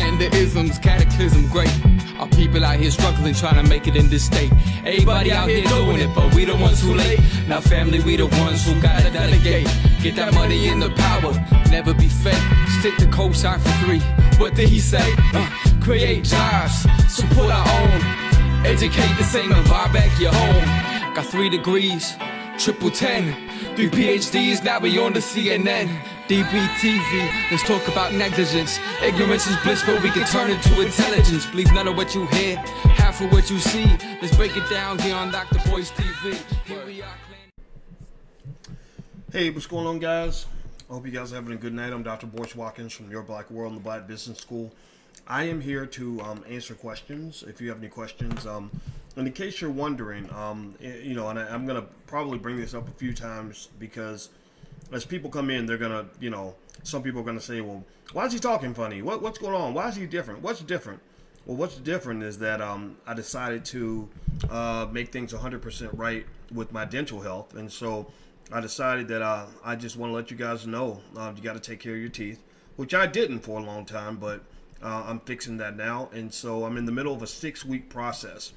Planting the isms, cataclysm great. Our people out here struggling, trying to make it in this state. Everybody out here doing it, but we the ones who late. Now family, we the ones who gotta delegate. Get that money in the power, never be fake. Stick to cosign for 3. What did he say? Create jobs, support our own. Educate the same and buy back your home. Got 3 degrees, triple 10. 3 PhDs, now we on the CNN. DBTV, let's talk about negligence. Ignorance is bliss, but we can turn it to intelligence. Believe none of what you hear, half of what you see. Let's break it down here on Dr Boyce TV. Here we are. Hey, what's going on, guys? I hope you guys are having a good night. I'm Dr. Boyce Watkins from Your Black World and the Black Business School. I am here to answer questions. If you have any questions, and in case you're wondering, you know, and I'm gonna probably bring this up a few times because as people come in, they're gonna, you know, some people are gonna say, well, why is he talking funny? What's going on? Why is he different? What's different? Well, what's different is that I decided to make things 100% right with my dental health, and so I decided that I just want to let you guys know you got to take care of your teeth, which I didn't for a long time, but I'm fixing that now. And so I'm in the middle of a 6-week process.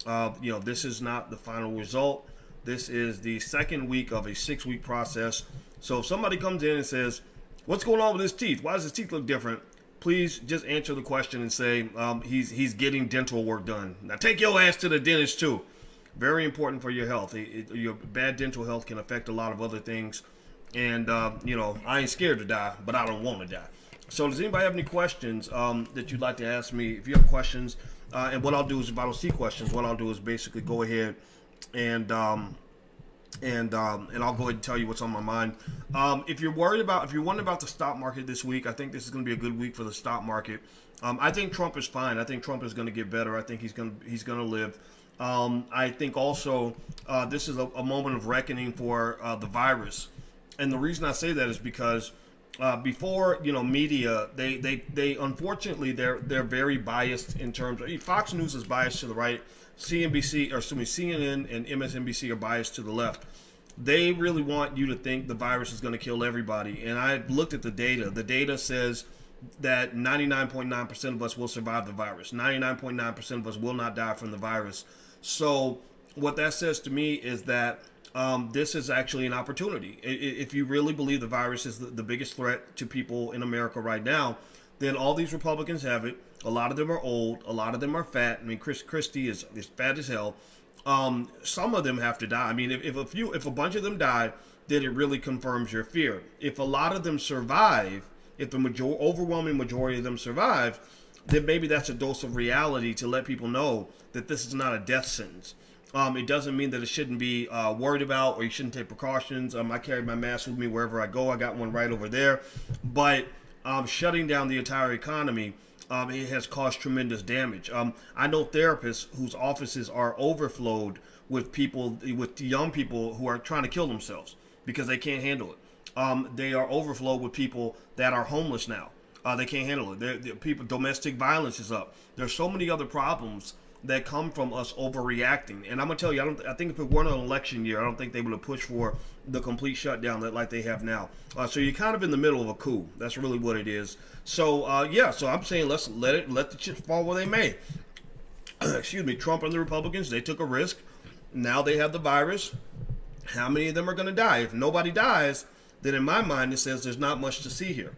You know, this is not the final result. This is the 2nd week of a 6-week process. So if somebody comes in and says, what's going on with his teeth? Why does his teeth look different? Please just answer the question and say he's getting dental work done. Now take your ass to the dentist too. Very important for your health. Your bad dental health can affect a lot of other things. And, you know, I ain't scared to die, but I don't want to die. So does anybody have any questions that you'd like to ask me? If you have questions, and what I'll do is if I don't see questions, what I'll do is basically go ahead and I'll go ahead and tell you what's on my mind. If you're wondering about the stock market this week, I think this is going to be a good week for the stock market. I think Trump is fine. I think Trump is going to get better. I think he's going to live. I think also this is a moment of reckoning for the virus, and the reason I say that is because before, you know, media, they unfortunately they're very biased in terms of Fox News is biased to the right, CNN and MSNBC are biased to the left. They really want you to think the virus is going to kill everybody, and I looked at the data. The data says that 99.9% of us will survive the virus. 99.9% of us will not die from the virus. So what that says to me is that this is actually an opportunity. If you really believe the virus is the biggest threat to people in America right now, then all these Republicans have it. A lot of them are old. A lot of them are fat. I mean, Chris Christie is fat as hell. Some of them have to die. I mean, if a bunch of them die, then it really confirms your fear. If a lot of them survive, if the overwhelming majority of them survive, then maybe that's a dose of reality to let people know that this is not a death sentence. It doesn't mean that it shouldn't be worried about or you shouldn't take precautions. I carry my mask with me wherever I go. I got one right over there. But shutting down the entire economy, it has caused tremendous damage. I know therapists whose offices are overflowed with young people who are trying to kill themselves because they can't handle it. They are overflowed with people that are homeless now. They can't handle it. Domestic violence is up. There's so many other problems that come from us overreacting. And I'm gonna tell you, I think if it weren't an election year, I don't think they would have pushed for the complete shutdown like they have now. So you're kind of in the middle of a coup. That's really what it is. So yeah, so I'm saying let's let the chips fall where they may. Excuse me. Trump and the Republicans, they took a risk. Now they have the virus. How many of them are gonna die? If nobody dies, then in my mind it says there's not much to see here.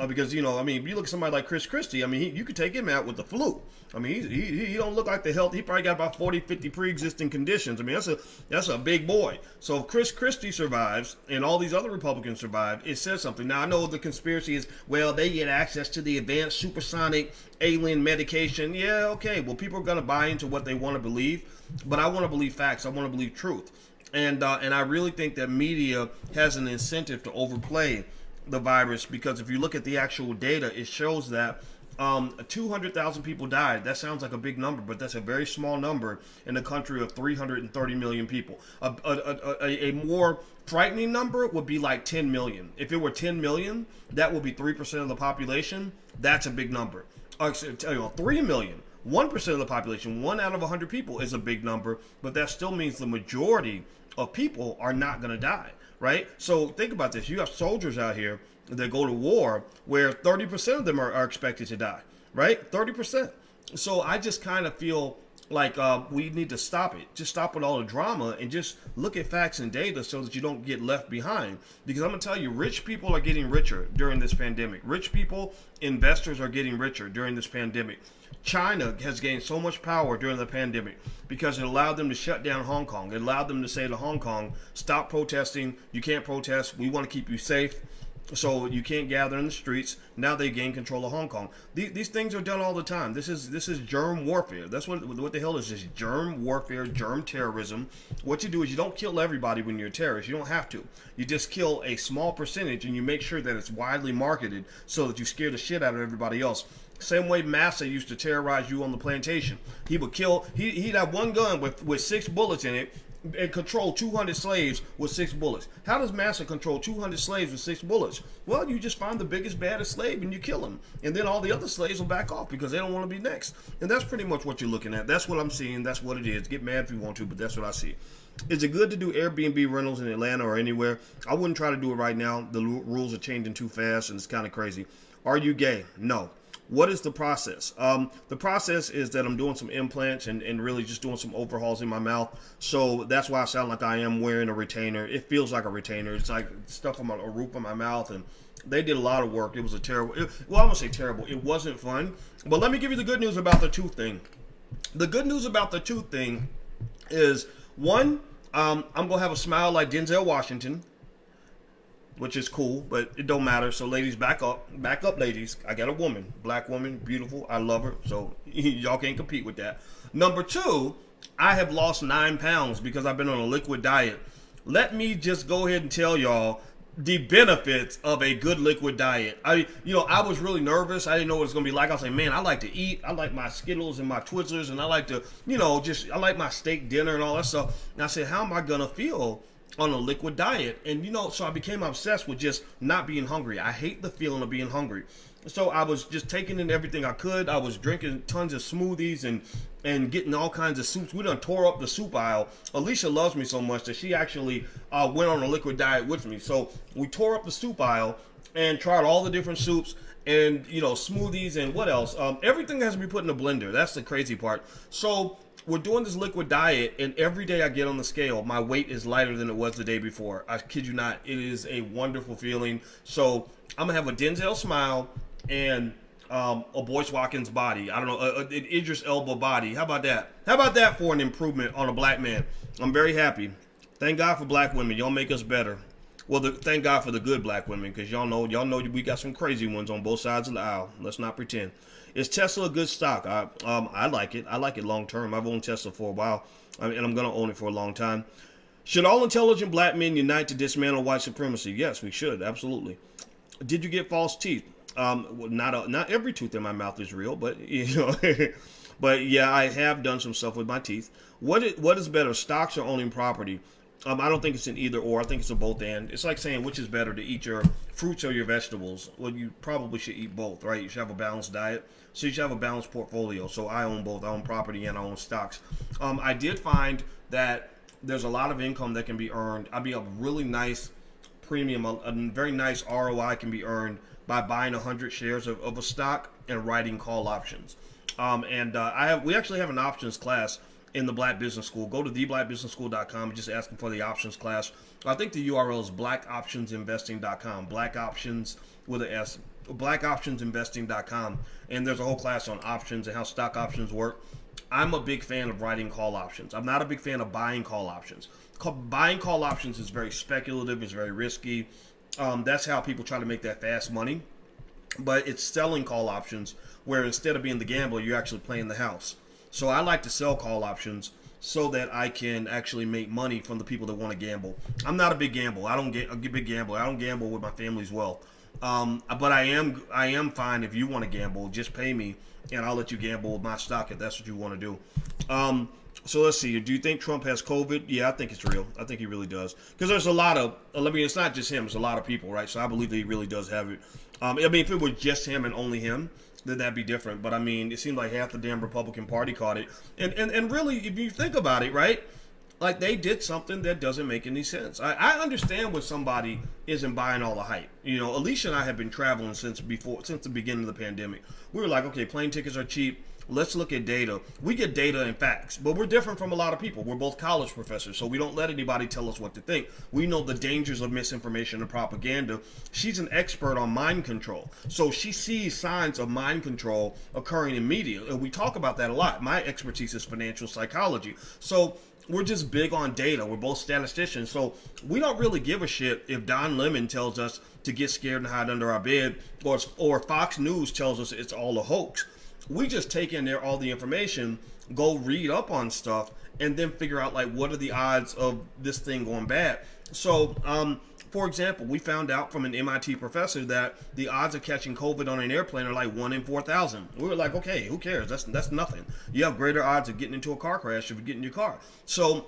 Because, you know, I mean, if you look at somebody like Chris Christie, I mean, you could take him out with the flu. I mean, he don't look like the health. He probably got about 40, 50 pre-existing conditions. I mean, that's a big boy. So if Chris Christie survives and all these other Republicans survive, it says something. Now, I know the conspiracy is, well, they get access to the advanced supersonic alien medication. Yeah, okay. Well, people are going to buy into what they want to believe. But I want to believe facts. I want to believe truth. And I really think that media has an incentive to overplay the virus, because if you look at the actual data, it shows that 200,000 people died. That sounds like a big number, but that's a very small number in a country of 330 million people. A more frightening number would be like 10 million. If it were 10 million, that would be 3% of the population. That's a big number. 3 million, 1% of the population, 1 out of 100 people is a big number, but that still means the majority of people are not going to die. Right? So think about this. You have soldiers out here that go to war where 30% of them are expected to die. right? 30%. So I just kind of feel like we need to stop it. Just stop with all the drama and just look at facts and data so that you don't get left behind. Because I'm going to tell you, rich people are getting richer during this pandemic. Rich people, investors are getting richer during this pandemic. China has gained so much power during the pandemic because it allowed them to shut down Hong Kong. It allowed them to say to Hong Kong, stop protesting. You can't protest. We want to keep you safe. So you can't gather in the streets. Now they gain control of Hong Kong. These things are done all the time. This is germ warfare. That's what the hell is this? Germ warfare, germ terrorism. What you do is you don't kill everybody when you're a terrorist. You don't have to. You just kill a small percentage and you make sure that it's widely marketed so that you scare the shit out of everybody else. Same way Massa used to terrorize you on the plantation. He would kill. He'd have one gun with 6 bullets in it and control 200 slaves with 6 bullets. How does Massa control 200 slaves with 6 bullets? Well, you just find the biggest, baddest slave and you kill him. And then all the other slaves will back off because they don't want to be next. And that's pretty much what you're looking at. That's what I'm seeing. That's what it is. Get mad if you want to, but that's what I see. Is it good to do Airbnb rentals in Atlanta or anywhere? I wouldn't try to do it right now. The rules are changing too fast and it's kind of crazy. Are you gay? No. What is the process? The process is that I'm doing some implants and really just doing some overhauls in my mouth. So that's why I sound like I am wearing a retainer. It feels like a retainer. It's like stuff on a roof of my mouth. And they did a lot of work. It was a terrible, well, I won't say terrible. It wasn't fun. But let me give you the good news about the tooth thing. The good news about the tooth thing is, one, I'm going to have a smile like Denzel Washington, which is cool, but it don't matter. So ladies, back up, ladies. I got a woman, black woman, beautiful. I love her. So y'all can't compete with that. Number 2, I have lost 9 pounds because I've been on a liquid diet. Let me just go ahead and tell y'all the benefits of a good liquid diet. I was really nervous. I didn't know what it was going to be like. I was like, man, I like to eat. I like my Skittles and my Twizzlers, and I like to, I like my steak dinner and all that stuff. And I said, how am I going to feel on a liquid diet? And so I became obsessed with just not being hungry. I hate the feeling of being hungry. So I was just taking in everything I could. I was drinking tons of smoothies and getting all kinds of soups. We done tore up the soup aisle. Alicia loves me so much that she actually went on a liquid diet with me. So we tore up the soup aisle and tried all the different soups and smoothies and what else. Everything has to be put in a blender. That's the crazy part. So we're doing this liquid diet, and every day I get on the scale, my weight is lighter than it was the day before. I kid you not. It is a wonderful feeling. So I'm going to have a Denzel smile and a Boyce Watkins body. I don't know, an Idris Elba body. How about that? How about that for an improvement on a black man? I'm very happy. Thank God for black women. Y'all make us better. Well, thank God for the good black women, because y'all know we got some crazy ones on both sides of the aisle. Let's not pretend. Is Tesla a good stock? I like it. I like it long term. I've owned Tesla for a while, and I'm going to own it for a long time. Should all intelligent black men unite to dismantle white supremacy? Yes, we should. Absolutely. Did you get false teeth? Not every tooth in my mouth is real, but but yeah, I have done some stuff with my teeth. What is better, stocks or owning property? I don't think it's an either or. I think it's a both and. It's like saying which is better, to eat your fruits or your vegetables. Well, you probably should eat both, right? You should have a balanced diet. So you should have a balanced portfolio. So I own both. I own property and I own stocks. I did find that there's a lot of income that can be earned. I mean, a really nice premium, a very nice ROI can be earned by buying 100 shares of a stock and writing call options. We actually have an options class in the Black Business School. Go to theblackbusinessschool.com and just ask them for the options class. I think the URL is blackoptionsinvesting.com. Black options with an S. Blackoptionsinvesting.com. And there's a whole class on options and how stock options work. I'm a big fan of writing call options. I'm not a big fan of buying call options. Buying call options is very speculative. It's very risky. That's how people try to make that fast money. But it's selling call options where instead of being the gambler, you're actually playing the house. So I like to sell call options so that I can actually make money from the people that want to gamble. I'm not a big gambler. I don't get a big gambler. I don't gamble with my family's wealth. But I am fine if you want to gamble. Just pay me and I'll let you gamble with my stock if that's what you want to do. So let's see. Do you think Trump has COVID? Yeah, I think it's real. I think he really does. Because there's a lot of, it's not just him. It's a lot of people, right? So I believe that he really does have it. If it was just him and only him, then that'd be different. But it seemed like half the damn Republican Party caught it. And really, if you think about it, right? Like, they did something that doesn't make any sense. I understand when somebody isn't buying all the hype. You know, Alicia and I have been traveling since the beginning of the pandemic. We were like, okay, plane tickets are cheap. Let's look at data. We get data and facts, but we're different from a lot of people. We're both college professors, so we don't let anybody tell us what to think. We know the dangers of misinformation and propaganda. She's an expert on mind control, so she sees signs of mind control occurring in media, and we talk about that a lot. My expertise is financial psychology, so we're just big on data. We're both statisticians, so we don't really give a shit if Don Lemon tells us to get scared and hide under our bed, or Fox News tells us it's all a hoax. We just take in there all the information, go read up on stuff, and then figure out, like, what are the odds of this thing going bad. So, for example, we found out from an MIT professor that the odds of catching COVID on an airplane are like 1 in 4,000. We were like, okay, who cares? That's nothing. You have greater odds of getting into a car crash if you get in your car. So,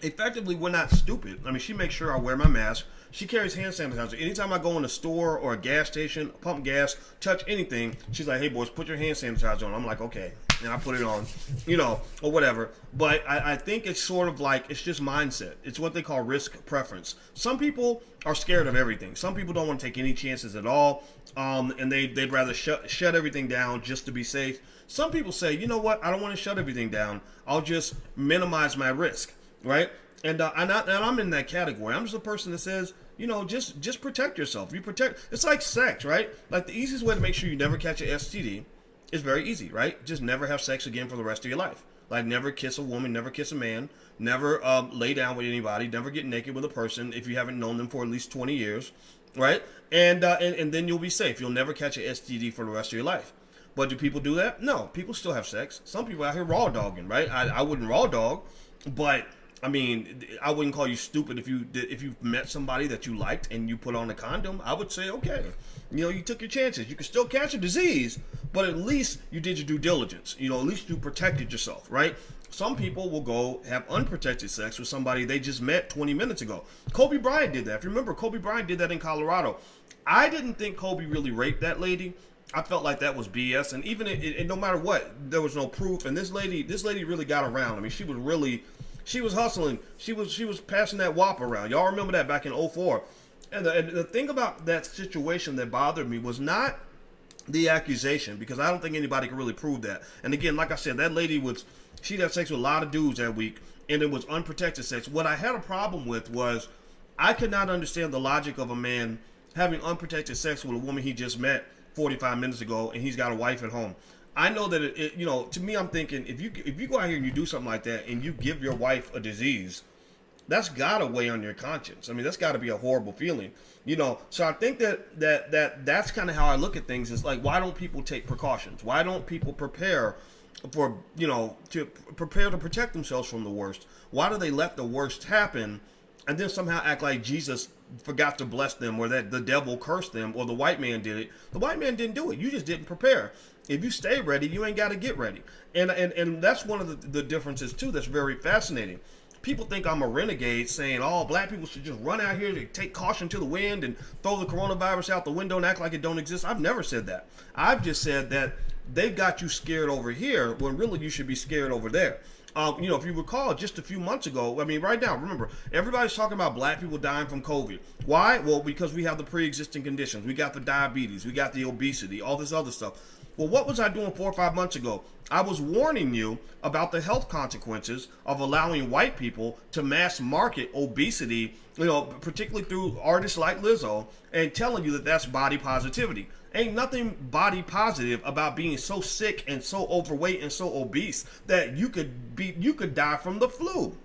effectively, we're not stupid. I mean, she makes sure I wear my mask. She carries hand sanitizer. Anytime I go in a store or a gas station, pump gas, touch anything, she's like, hey, boys, put your hand sanitizer on. I'm like, okay. And I put it on, you know, or whatever. But I think it's sort of like, it's just mindset. It's what they call risk preference. Some people are scared of everything. Some people don't want to take any chances at all. And they'd rather shut everything down just to be safe. Some people say, you know what? I don't want to shut everything down. I'll just minimize my risk, right? And I'm in that category. I'm just a person that says, you know, just protect yourself. It's like sex, right? Like, the easiest way to make sure you never catch an STD is very easy, right? Just never have sex again for the rest of your life. Like, never kiss a woman, never kiss a man, never lay down with anybody, never get naked with a person if you haven't known them for at least 20 years, right? And then you'll be safe. You'll never catch an STD for the rest of your life. But do people do that? No, people still have sex. Some people out here raw dogging, right? I wouldn't raw dog, but I mean, I wouldn't call you stupid if you met somebody that you liked and you put on a condom. I would say, okay, you know, you took your chances. You could still catch a disease, but at least you did your due diligence. You know, at least you protected yourself, right? Some people will go have unprotected sex with somebody they just met 20 minutes ago. Kobe Bryant did that. If you remember, Kobe Bryant did that in Colorado. I didn't think Kobe really raped that lady. I felt like that was BS. And even no matter what, there was no proof. And this lady really got around. I mean, she was hustling. She was passing that WAP around. Y'all remember that back in 2004. And the thing about that situation that bothered me was not the accusation, because I don't think anybody can really prove that. And again, like I said, that lady she'd had sex with a lot of dudes that week, and it was unprotected sex. What I had a problem with was I could not understand the logic of a man having unprotected sex with a woman he just met 45 minutes ago, and he's got a wife at home. I know that you know, to me, I'm thinking, if you go out here and you do something like that and you give your wife a disease, that's gotta weigh on your conscience. I mean, that's gotta be a horrible feeling, you know. So I think that's kind of how I look at things. Is like, why don't people take precautions? Why don't people prepare for, you know, to protect themselves from the worst? Why do they let the worst happen and then somehow act like Jesus forgot to bless them, or that the devil cursed them, or the white man did it? The white man didn't do it. You just didn't prepare. If you stay ready, you ain't got to get ready. And that's one of the differences, too, that's very fascinating. People think I'm a renegade saying, oh, black people should just run out here to take caution to the wind and throw the coronavirus out the window and act like it don't exist. I've never said that. I've just said that they've got you scared over here when really you should be scared over there. You know, if you recall, just a few months ago, I mean, right now, remember, everybody's talking about black people dying from COVID. Why? Well, because we have the pre-existing conditions. We got the diabetes. We got the obesity, all this other stuff. Well, what was I doing 4 or 5 months ago? I was warning you about the health consequences of allowing white people to mass market obesity, you know, particularly through artists like Lizzo, and telling you that that's body positivity. Ain't nothing body positive about being so sick and so overweight and so obese that you could die from the flu.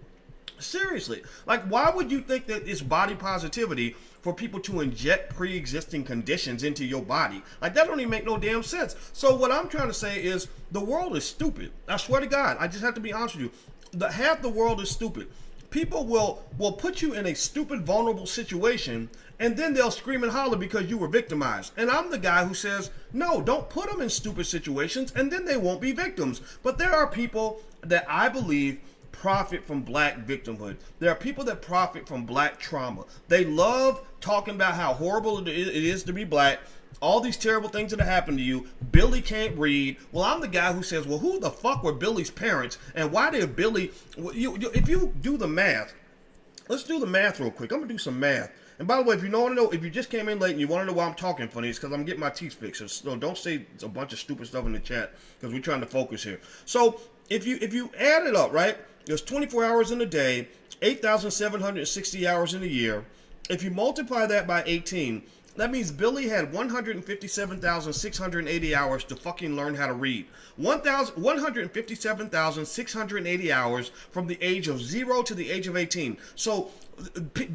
Seriously. Like, why would you think that it's body positivity for people to inject pre-existing conditions into your body? Like, that don't even make no damn sense. So what I'm trying to say is the world is stupid. I swear to God, I just have to be honest with you. Half the world is stupid. People will put you in a stupid, vulnerable situation, and then they'll scream and holler because you were victimized. And I'm the guy who says, no, don't put them in stupid situations, and then they won't be victims. But there are people that I believe profit from black victimhood. There are people that profit from black trauma. They love talking about how horrible it is to be black, all these terrible things that have happened to you. Billy can't read. Well, I'm the guy who says, well, who the fuck were Billy's parents, and why did Billy? If you do the math, let's do the math real quick. I'm gonna do some math. And by the way, if you want to know, if you just came in late and you want to know why I'm talking funny, it's because I'm getting my teeth fixed. So don't say a bunch of stupid stuff in the chat because we're trying to focus here. So if you add it up, right? There's 24 hours in a day, 8,760 hours in a year. If you multiply that by 18, that means Billy had 157,680 hours to fucking learn how to read. 157,680 hours from the age of 0 to the age of 18. So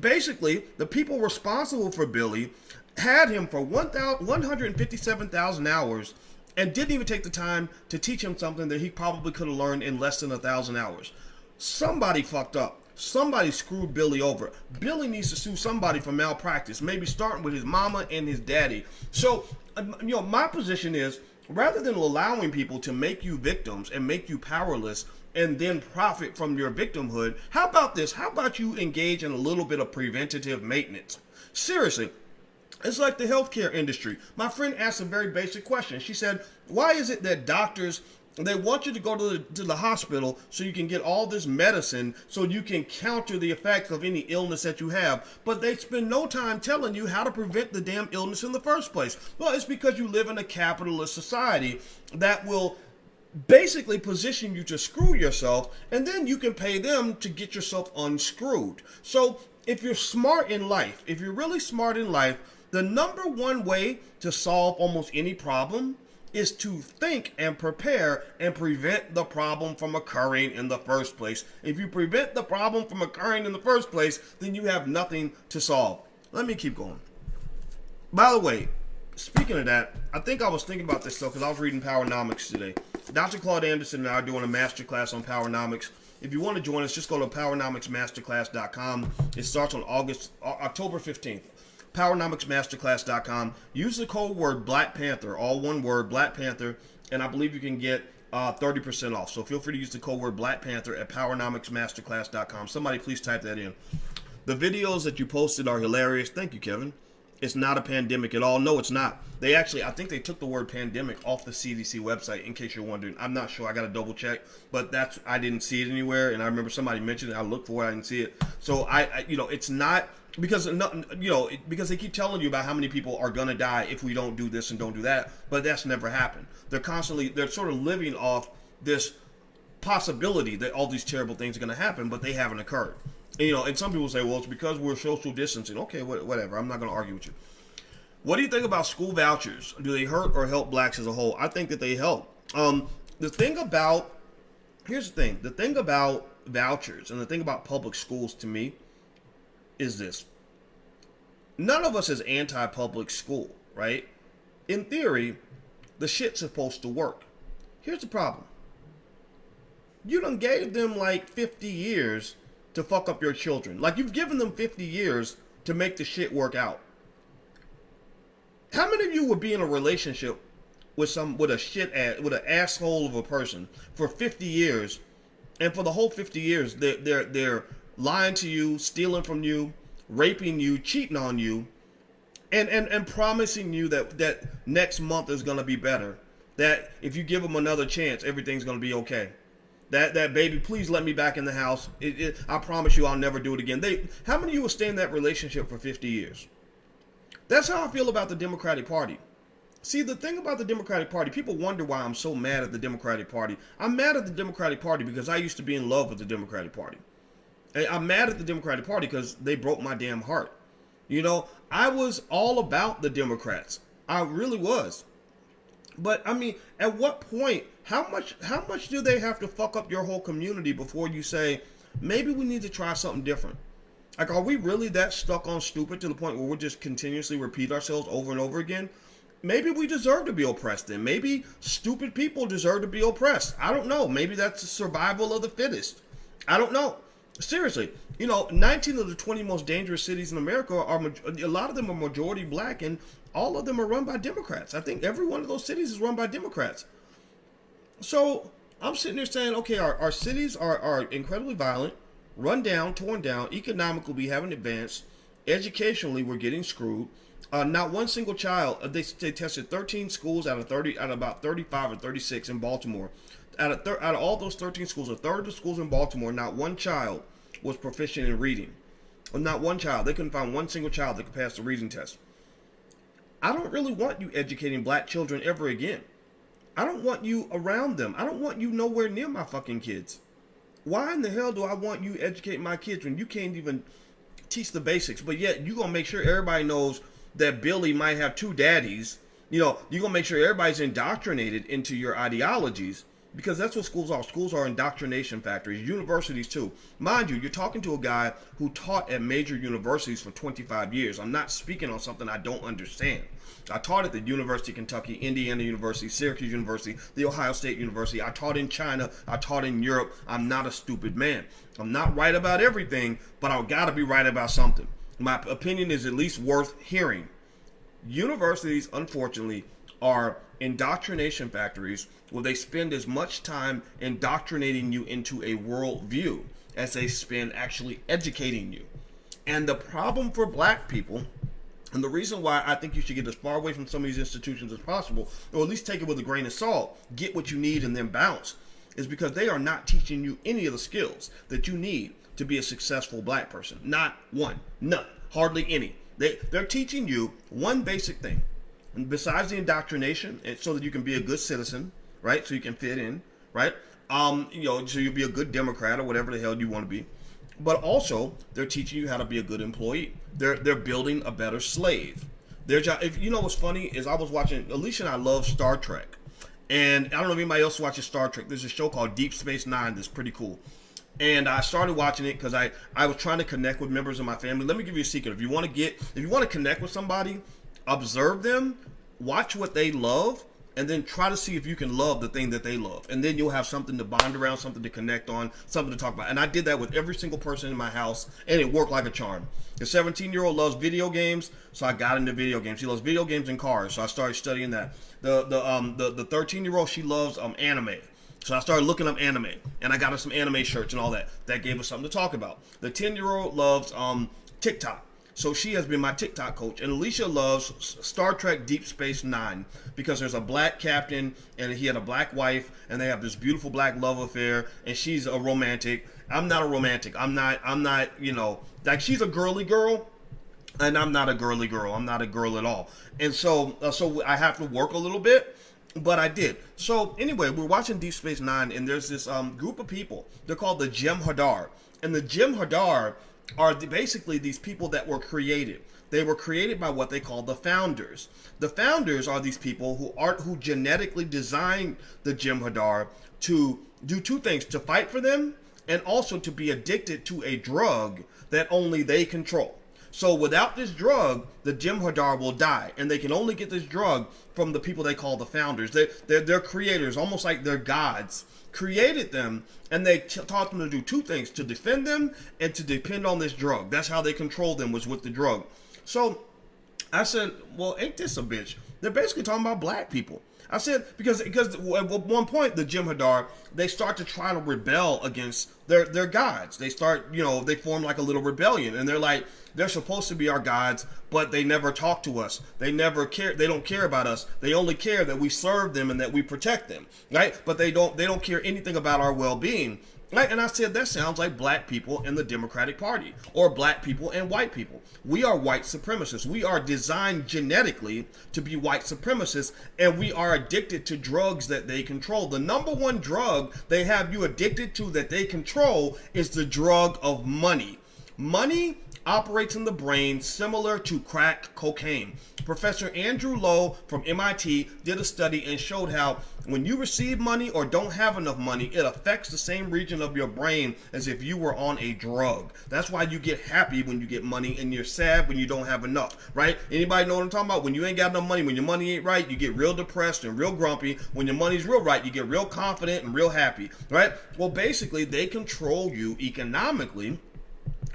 basically, the people responsible for Billy had him for 157,000 hours and didn't even take the time to teach him something that he probably could have learned in less than 1,000 hours. Somebody fucked up. Somebody screwed Billy over. Billy needs to sue somebody for malpractice, maybe starting with his mama and his daddy. So, my position is, rather than allowing people to make you victims and make you powerless and then profit from your victimhood, how about this? How about you engage in a little bit of preventative maintenance? Seriously. It's like the healthcare industry. My friend asked a very basic question. She said, why is it that doctors, they want you to go to the hospital so you can get all this medicine so you can counter the effects of any illness that you have, but they spend no time telling you how to prevent the damn illness in the first place? Well, it's because you live in a capitalist society that will basically position you to screw yourself, and then you can pay them to get yourself unscrewed. So if you're smart in life, if you're really smart in life, the number one way to solve almost any problem is to think and prepare and prevent the problem from occurring in the first place. If you prevent the problem from occurring in the first place, then you have nothing to solve. Let me keep going. By the way, speaking of that, I think I was thinking about this stuff because I was reading Powernomics today. Dr. Claude Anderson and I are doing a masterclass on Powernomics. If you want to join us, just go to powernomicsmasterclass.com. It starts on October 15th. powernomicsmasterclass.com. Use the code word Black Panther, all one word, Black Panther, and I believe you can get 30% off. So feel free to use the code word Black Panther at powernomicsmasterclass.com. Somebody please type that in. The videos that you posted are hilarious. Thank you, Kevin. It's not a pandemic at all. No, it's not. They actually, I think they took the word pandemic off the CDC website, in case you're wondering. I'm not sure. I got to double check, but I didn't see it anywhere. And I remember somebody mentioned it. I looked for it. I didn't see it. So it's not, because they keep telling you about how many people are going to die if we don't do this and don't do that. But that's never happened. They're sort of living off this possibility that all these terrible things are going to happen, but they haven't occurred. And some people say, well, it's because we're social distancing. Okay, whatever. I'm not going to argue with you. What do you think about school vouchers? Do they hurt or help blacks as a whole? I think that they help. Here's the thing. The thing about vouchers and the thing about public schools to me is this. None of us is anti-public school, right? In theory, the shit's supposed to work. Here's the problem. You done gave them like 50 years to fuck up your children. Like, you've given them 50 years to make the shit work out. How many of you would be in a relationship with an asshole of a person for 50 years, and for the whole 50 years they're lying to you, stealing from you, raping you, cheating on you, and promising you that next month is going to be better, that if you give them another chance everything's going to be okay? That baby, please let me back in the house. I promise you I'll never do it again. How many of you will stay in that relationship for 50 years? That's how I feel about the Democratic Party. See, the thing about the Democratic Party, people wonder why I'm so mad at the Democratic Party. I'm mad at the Democratic Party because I used to be in love with the Democratic Party. And I'm mad at the Democratic Party because they broke my damn heart. I was all about the Democrats. I really was. But I mean, at what point, how much do they have to fuck up your whole community before you say, maybe we need to try something different? Like, are we really that stuck on stupid to the point where we'll just continuously repeat ourselves over and over again? Maybe we deserve to be oppressed then. Maybe stupid people deserve to be oppressed. I don't know. Maybe that's the survival of the fittest. I don't know. Seriously, 19 of the 20 most dangerous cities in America a lot of them are majority black, and all of them are run by Democrats. I think every one of those cities is run by Democrats. So I'm sitting there saying, okay, our cities are incredibly violent, run down, torn down, economically we haven't advanced. educationally, we're getting screwed. Not one single child. They tested 13 schools out of about 35 or 36 in Baltimore. Out of all those 13 schools, a third of the schools in Baltimore, not one child was proficient in reading. Not one child. They couldn't find one single child that could pass the reading test. I don't really want you educating black children ever again. I don't want you around them. I don't want you nowhere near my fucking kids. Why in the hell do I want you educating my kids when you can't even teach the basics? But yet you gonna make sure everybody knows that Billy might have two daddies. You know, you're gonna make sure everybody's indoctrinated into your ideologies, because that's what schools are. Schools are indoctrination factories. Universities too. Mind you, you're talking to a guy who taught at major universities for 25 years. I'm not speaking on something I don't understand. I taught at the University of Kentucky, Indiana University, Syracuse University, the Ohio State University. I taught in China. I taught in Europe. I'm not a stupid man. I'm not right about everything, but I've got to be right about something. My opinion is at least worth hearing. Universities, unfortunately, are indoctrination factories where they spend as much time indoctrinating you into a worldview as they spend actually educating you. And the problem for black people, and the reason why I think you should get as far away from some of these institutions as possible, or at least take it with a grain of salt, get what you need and then bounce, is because they are not teaching you any of the skills that you need to be a successful black person. Not one. None. Hardly any. They're teaching you one basic thing. And besides the indoctrination, and so that you can be a good citizen, right? So you can fit in, right? So you'll be a good Democrat or whatever the hell you want to be. But also, they're teaching you how to be a good employee. They're building a better slave. Their job. If you know what's funny is I was watching. Alicia and I love Star Trek, and I don't know if anybody else watches Star Trek. There's a show called Deep Space Nine that's pretty cool. And I started watching it because I was trying to connect with members of my family. Let me give you a secret. If you want to connect with somebody, observe them, watch what they love, and then try to see if you can love the thing that they love. And then you'll have something to bond around, something to connect on, something to talk about. And I did that with every single person in my house, and it worked like a charm. The 17-year-old loves video games, so I got into video games. She loves video games and cars, so I started studying that. The 13-year-old, she loves anime. So I started looking up anime, and I got her some anime shirts and all that. That gave us something to talk about. The 10-year-old loves TikTok. So she has been my TikTok coach. And Alicia loves Star Trek Deep Space Nine because there's a black captain and he had a black wife and they have this beautiful black love affair and she's a romantic. I'm not a romantic. I'm not, like she's a girly girl and I'm not a girly girl. I'm not a girl at all. And so I have to work a little bit. But I did. So anyway, we're watching Deep Space Nine, and there's this group of people. They're called the Jem'Hadar, and the Jem'Hadar are basically these people that were created. They were created by what they call the founders. The founders are these people who genetically designed the Jem'Hadar to do two things: to fight for them, and also to be addicted to a drug that only they control. So without this drug, the Jem'Hadar will die, and they can only get this drug from the people they call the founders. They're creators, almost like they're gods, created them, and they taught them to do two things: to defend them and to depend on this drug. That's how they controlled them, was with the drug. So I said, well, ain't this a bitch? They're basically talking about black people. I said, because at one point, the Jem'Hadar, they start to try to rebel against their gods. They start, they form like a little rebellion, and they're like, they're supposed to be our gods, but they never talk to us. They never care. They don't care about us. They only care that we serve them and that we protect them, right? But they don't care anything about our well-being. Right? And I said, that sounds like black people in the Democratic Party, or black people and white people. We are white supremacists. We are designed genetically to be white supremacists, and we are addicted to drugs that they control. The number one drug they have you addicted to that they control is the drug of money. Money operates in the brain similar to crack cocaine. Professor Andrew Lowe from MIT did a study and showed how when you receive money or don't have enough money, it affects the same region of your brain as if you were on a drug. That's why you get happy when you get money and you're sad when you don't have enough, right? Anybody know what I'm talking about? When you ain't got enough money, when your money ain't right, you get real depressed and real grumpy. When your money's real right, you get real confident and real happy, right? Well, basically, they control you economically.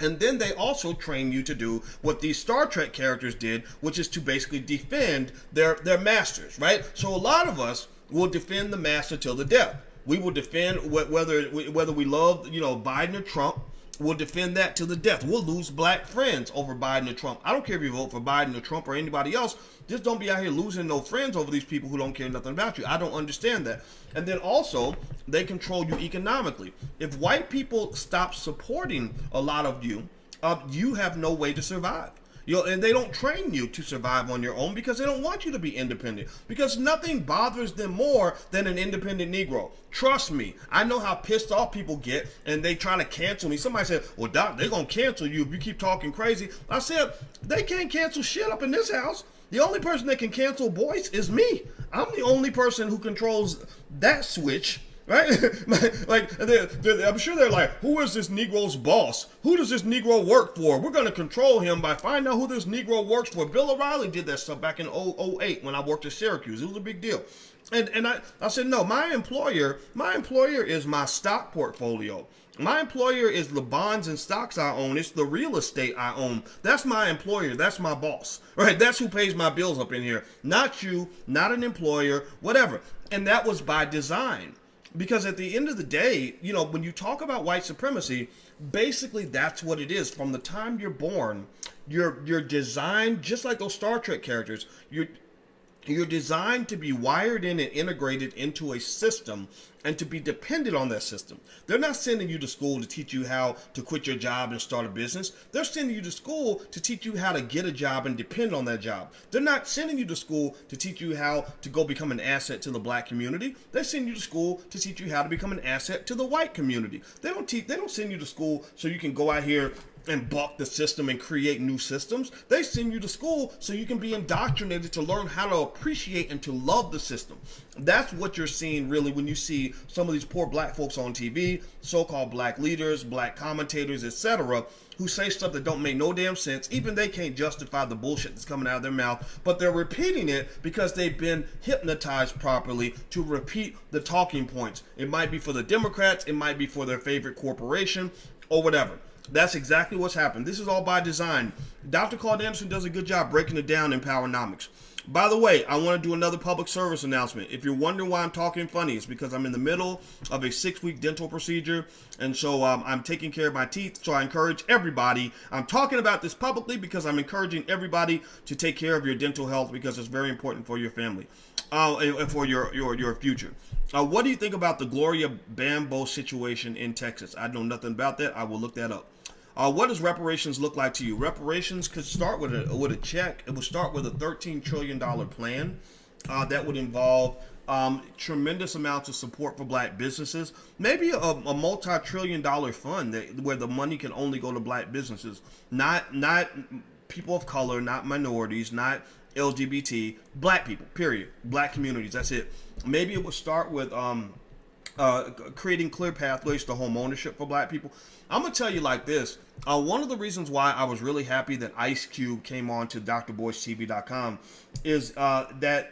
And then they also train you to do what these Star Trek characters did, which is to basically defend their masters, right? So a lot of us will defend the master till the death. We will defend whether we love, Biden or Trump. We'll defend that to the death. We'll lose black friends over Biden or Trump. I don't care if you vote for Biden or Trump or anybody else. Just don't be out here losing no friends over these people who don't care nothing about you. I don't understand that. And then also, they control you economically. If white people stop supporting a lot of you, you have no way to survive. And they don't train you to survive on your own because they don't want you to be independent. Because nothing bothers them more than an independent Negro. Trust me, I know how pissed off people get and they try to cancel me. Somebody said, well, Doc, they're going to cancel you if you keep talking crazy. I said, they can't cancel shit up in this house. The only person that can cancel Boyce is me. I'm the only person who controls that switch. Right? I'm sure they're like, who is this Negro's boss? Who does this Negro work for? We're going to control him by finding out who this Negro works for. Bill O'Reilly did that stuff back in 2008 when I worked at Syracuse. It was a big deal. And I said, no, my employer is my stock portfolio. My employer is the bonds and stocks I own. It's the real estate I own. That's my employer. That's my boss. Right? That's who pays my bills up in here. Not you, not an employer, whatever. And that was by design. Because at the end of the day, when you talk about white supremacy, basically that's what it is. From the time you're born, you're designed, just like those Star Trek characters, you're designed to be wired in and integrated into a system and to be dependent on that system. They're not sending you to school to teach you how to quit your job and start a business. They're sending you to school to teach you how to get a job and depend on that job. They're not sending you to school to teach you how to go become an asset to the black community. They're sending you to school to teach you how to become an asset to the white community. They don't send you to school so you can go out here and buck the system and create new systems. They send you to school so you can be indoctrinated to learn how to appreciate and to love the system. That's what you're seeing really when you see some of these poor black folks on TV, so-called black leaders, black commentators, etc., who say stuff that don't make no damn sense. Even they can't justify the bullshit that's coming out of their mouth, but they're repeating it because they've been hypnotized properly to repeat the talking points. It might be for the Democrats, it might be for their favorite corporation, or whatever. That's exactly what's happened. This is all by design. Dr. Claude Anderson does a good job breaking it down in Powernomics. By the way, I want to do another public service announcement. If you're wondering why I'm talking funny, it's because I'm in the middle of a 6-week dental procedure, and so I'm taking care of my teeth. So I encourage everybody. I'm talking about this publicly because I'm encouraging everybody to take care of your dental health because it's very important for your family and for your future. What do you think about the Gloria Bambo situation in Texas? I know nothing about that. I will look that up. What does reparations look like to you? Reparations could start with a check. It would start with a $13 trillion plan that would involve tremendous amounts of support for black businesses. Maybe a multi-trillion-dollar fund where the money can only go to black businesses, not people of color, not minorities, not LGBT, black people, period. Black communities, that's it. Maybe it would start with creating clear pathways to home ownership for black people. I'm going to tell you like this. One of the reasons why I was really happy that Ice Cube came on to drboycetv.com is that,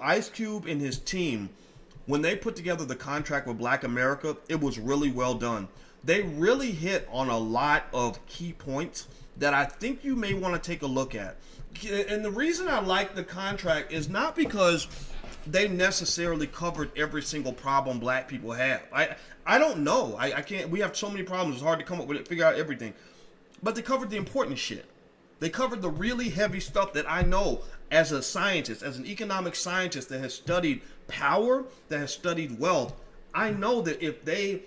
Ice Cube and his team, when they put together the contract with Black America, it was really well done. They really hit on a lot of key points that I think you may want to take a look at. And the reason I like the contract is not because they necessarily covered every single problem black people have. I don't know. I can't. We have so many problems. It's hard to come up with it, figure out everything. But they covered the important shit. They covered the really heavy stuff that I know as a scientist, as an economic scientist that has studied power, that has studied wealth. I know that if they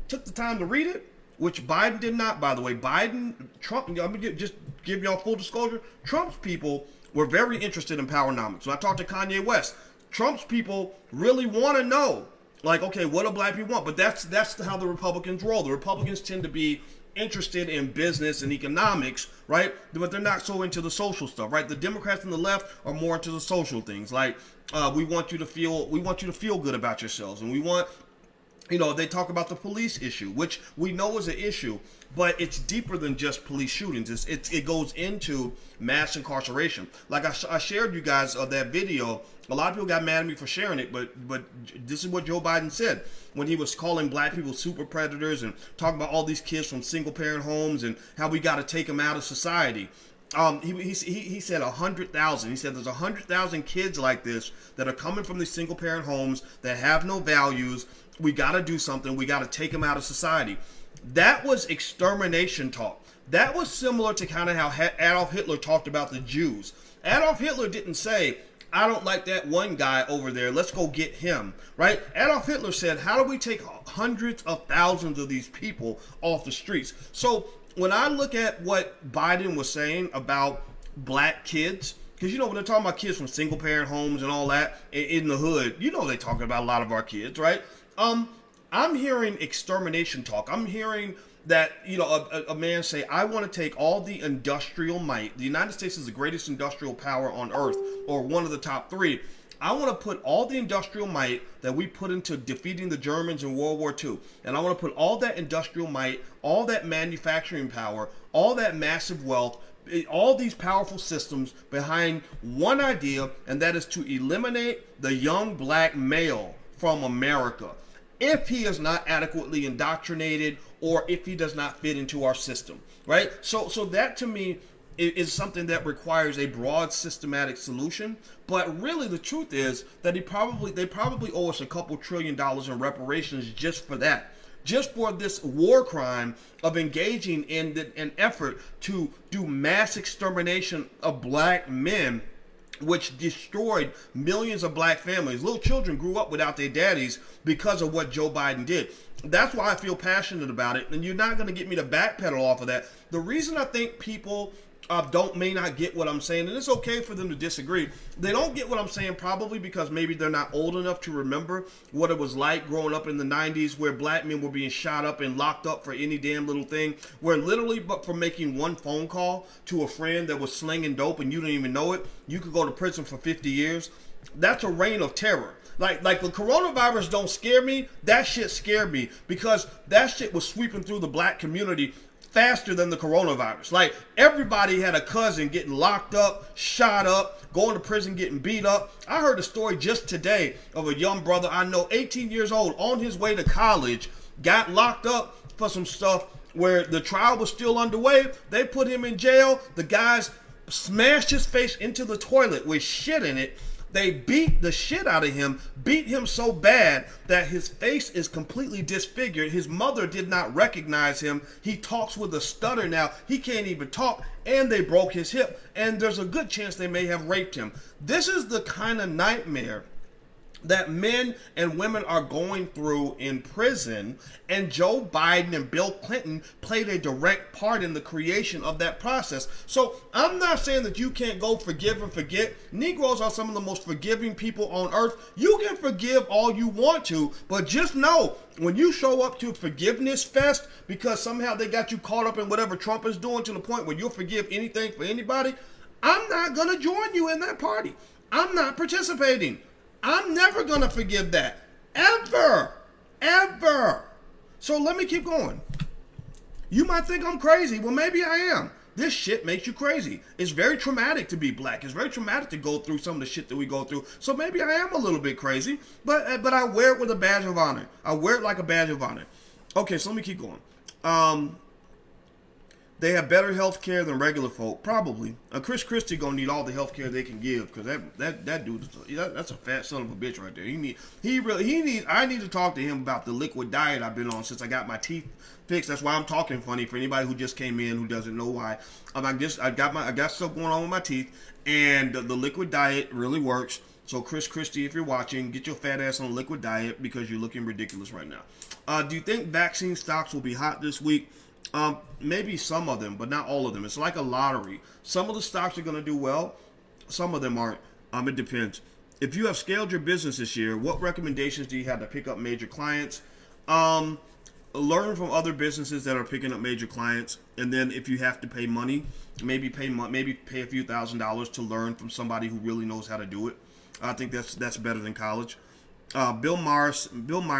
took the time to read it, which Biden did not, by the way. Trump, let me just give y'all full disclosure. Trump's people were very interested in Powernomics. When I talked to Kanye West, Trump's people really want to know, like, okay, what do black people want? But that's how the Republicans roll. The Republicans tend to be interested in business and economics, right? But they're not so into the social stuff, right? The Democrats and the left are more into the social things, like we want you to feel good about yourselves, and we want. They talk about the police issue, which we know is an issue, but it's deeper than just police shootings. It goes into mass incarceration. Like I shared you guys that video. A lot of people got mad at me for sharing it, but this is what Joe Biden said when he was calling black people super predators and talking about all these kids from single parent homes and how we got to take them out of society. He said 100,000. He said there's 100,000 kids like this that are coming from these single parent homes that have no values. We got to do something. We got to take them out of society. That was extermination talk. That was similar to kind of how Adolf Hitler talked about the Jews. Adolf Hitler didn't say, I don't like that one guy over there, let's go get him, right? Adolf Hitler said, how do we take hundreds of thousands of these people off the streets? So when I look at what Biden was saying about black kids, because, when they're talking about kids from single parent homes and all that in the hood, they're talking about a lot of our kids, right? I'm hearing extermination talk. I'm hearing that, a man say, I want to take all the industrial might. The United States is the greatest industrial power on earth, or one of the top three. I want to put all the industrial might that we put into defeating the Germans in World War II, and I want to put all that industrial might, all that manufacturing power, all that massive wealth, all these powerful systems behind one idea, and that is to eliminate the young black male from America if he is not adequately indoctrinated or if he does not fit into our system, right? So that to me is something that requires a broad systematic solution. But really the truth is that they probably owe us a couple $1 trillion in reparations just for that. Just for this war crime of engaging in an effort to do mass extermination of black men, which destroyed millions of black families. Little children grew up without their daddies because of what Joe Biden did. That's why I feel passionate about it, and you're not going to get me to backpedal off of that. The reason I think people may not get what I'm saying, and it's okay for them to disagree. They don't get what I'm saying probably because maybe they're not old enough to remember what it was like growing up in the 90s where black men were being shot up and locked up for any damn little thing, where literally but for making one phone call to a friend that was slinging dope and you didn't even know it, you could go to prison for 50 years. That's a reign of terror. Like the coronavirus don't scare me. That shit scared me because that shit was sweeping through the black community faster than the coronavirus. Like everybody had a cousin getting locked up, shot up, going to prison, getting beat up. I heard a story just today of a young brother I know, 18 years old, on his way to college, got locked up for some stuff where the trial was still underway. They put him in jail. The guys smashed his face into the toilet with shit in it. They beat the shit out of him, beat him so bad that his face is completely disfigured. His mother did not recognize him. He talks with a stutter now. He can't even talk, and they broke his hip, and there's a good chance they may have raped him. This is the kind of nightmare that men and women are going through in prison, and Joe Biden and Bill Clinton played a direct part in the creation of that process. So I'm not saying that you can't go forgive and forget. Negroes are some of the most forgiving people on earth. You can forgive all you want to, but just know when you show up to Forgiveness Fest because somehow they got you caught up in whatever Trump is doing to the point where you'll forgive anything for anybody, I'm not going to join you in that party. I'm not participating. I'm never going to forgive that. Ever. Ever. So let me keep going. You might think I'm crazy. Well, maybe I am. This shit makes you crazy. It's very traumatic to be black. It's very traumatic to go through some of the shit that we go through. So maybe I am a little bit crazy, but I wear it with a badge of honor. I wear it like a badge of honor. Okay, so let me keep going. They have better health care than regular folk, probably. Chris Christie gonna need all the health care they can give because that dude, that's a fat son of a bitch right there. I need to talk to him about the liquid diet I've been on since I got my teeth fixed. That's why I'm talking funny for anybody who just came in who doesn't know why. I got stuff going on with my teeth, and the liquid diet really works. So Chris Christie, if you're watching, get your fat ass on a liquid diet because you're looking ridiculous right now. Do you think vaccine stocks will be hot this week? Maybe some of them, but not all of them. It's like a lottery. Some of the stocks are going to do well. Some of them aren't. It depends. If you have scaled your business this year, what recommendations do you have to pick up major clients? Learn from other businesses that are picking up major clients. And then if you have to pay money, maybe pay a few $1,000s to learn from somebody who really knows how to do it. I think that's better than college. Bill Myers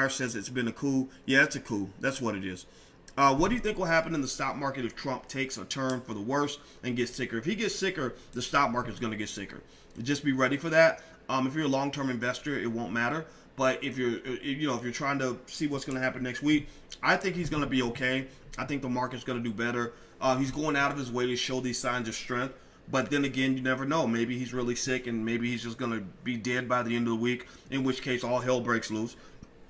says it's been a coup. Yeah, it's a coup. That's what it is. What do you think will happen in the stock market if Trump takes a turn for the worse and gets sicker? If he gets sicker, the stock market is going to get sicker. Just be ready for that. If you're a long-term investor, it won't matter. But if you're trying to see what's going to happen next week, I think he's going to be okay. I think the market's going to do better. He's going out of his way to show these signs of strength. But then again, you never know. Maybe he's really sick and maybe he's just going to be dead by the end of the week, in which case all hell breaks loose.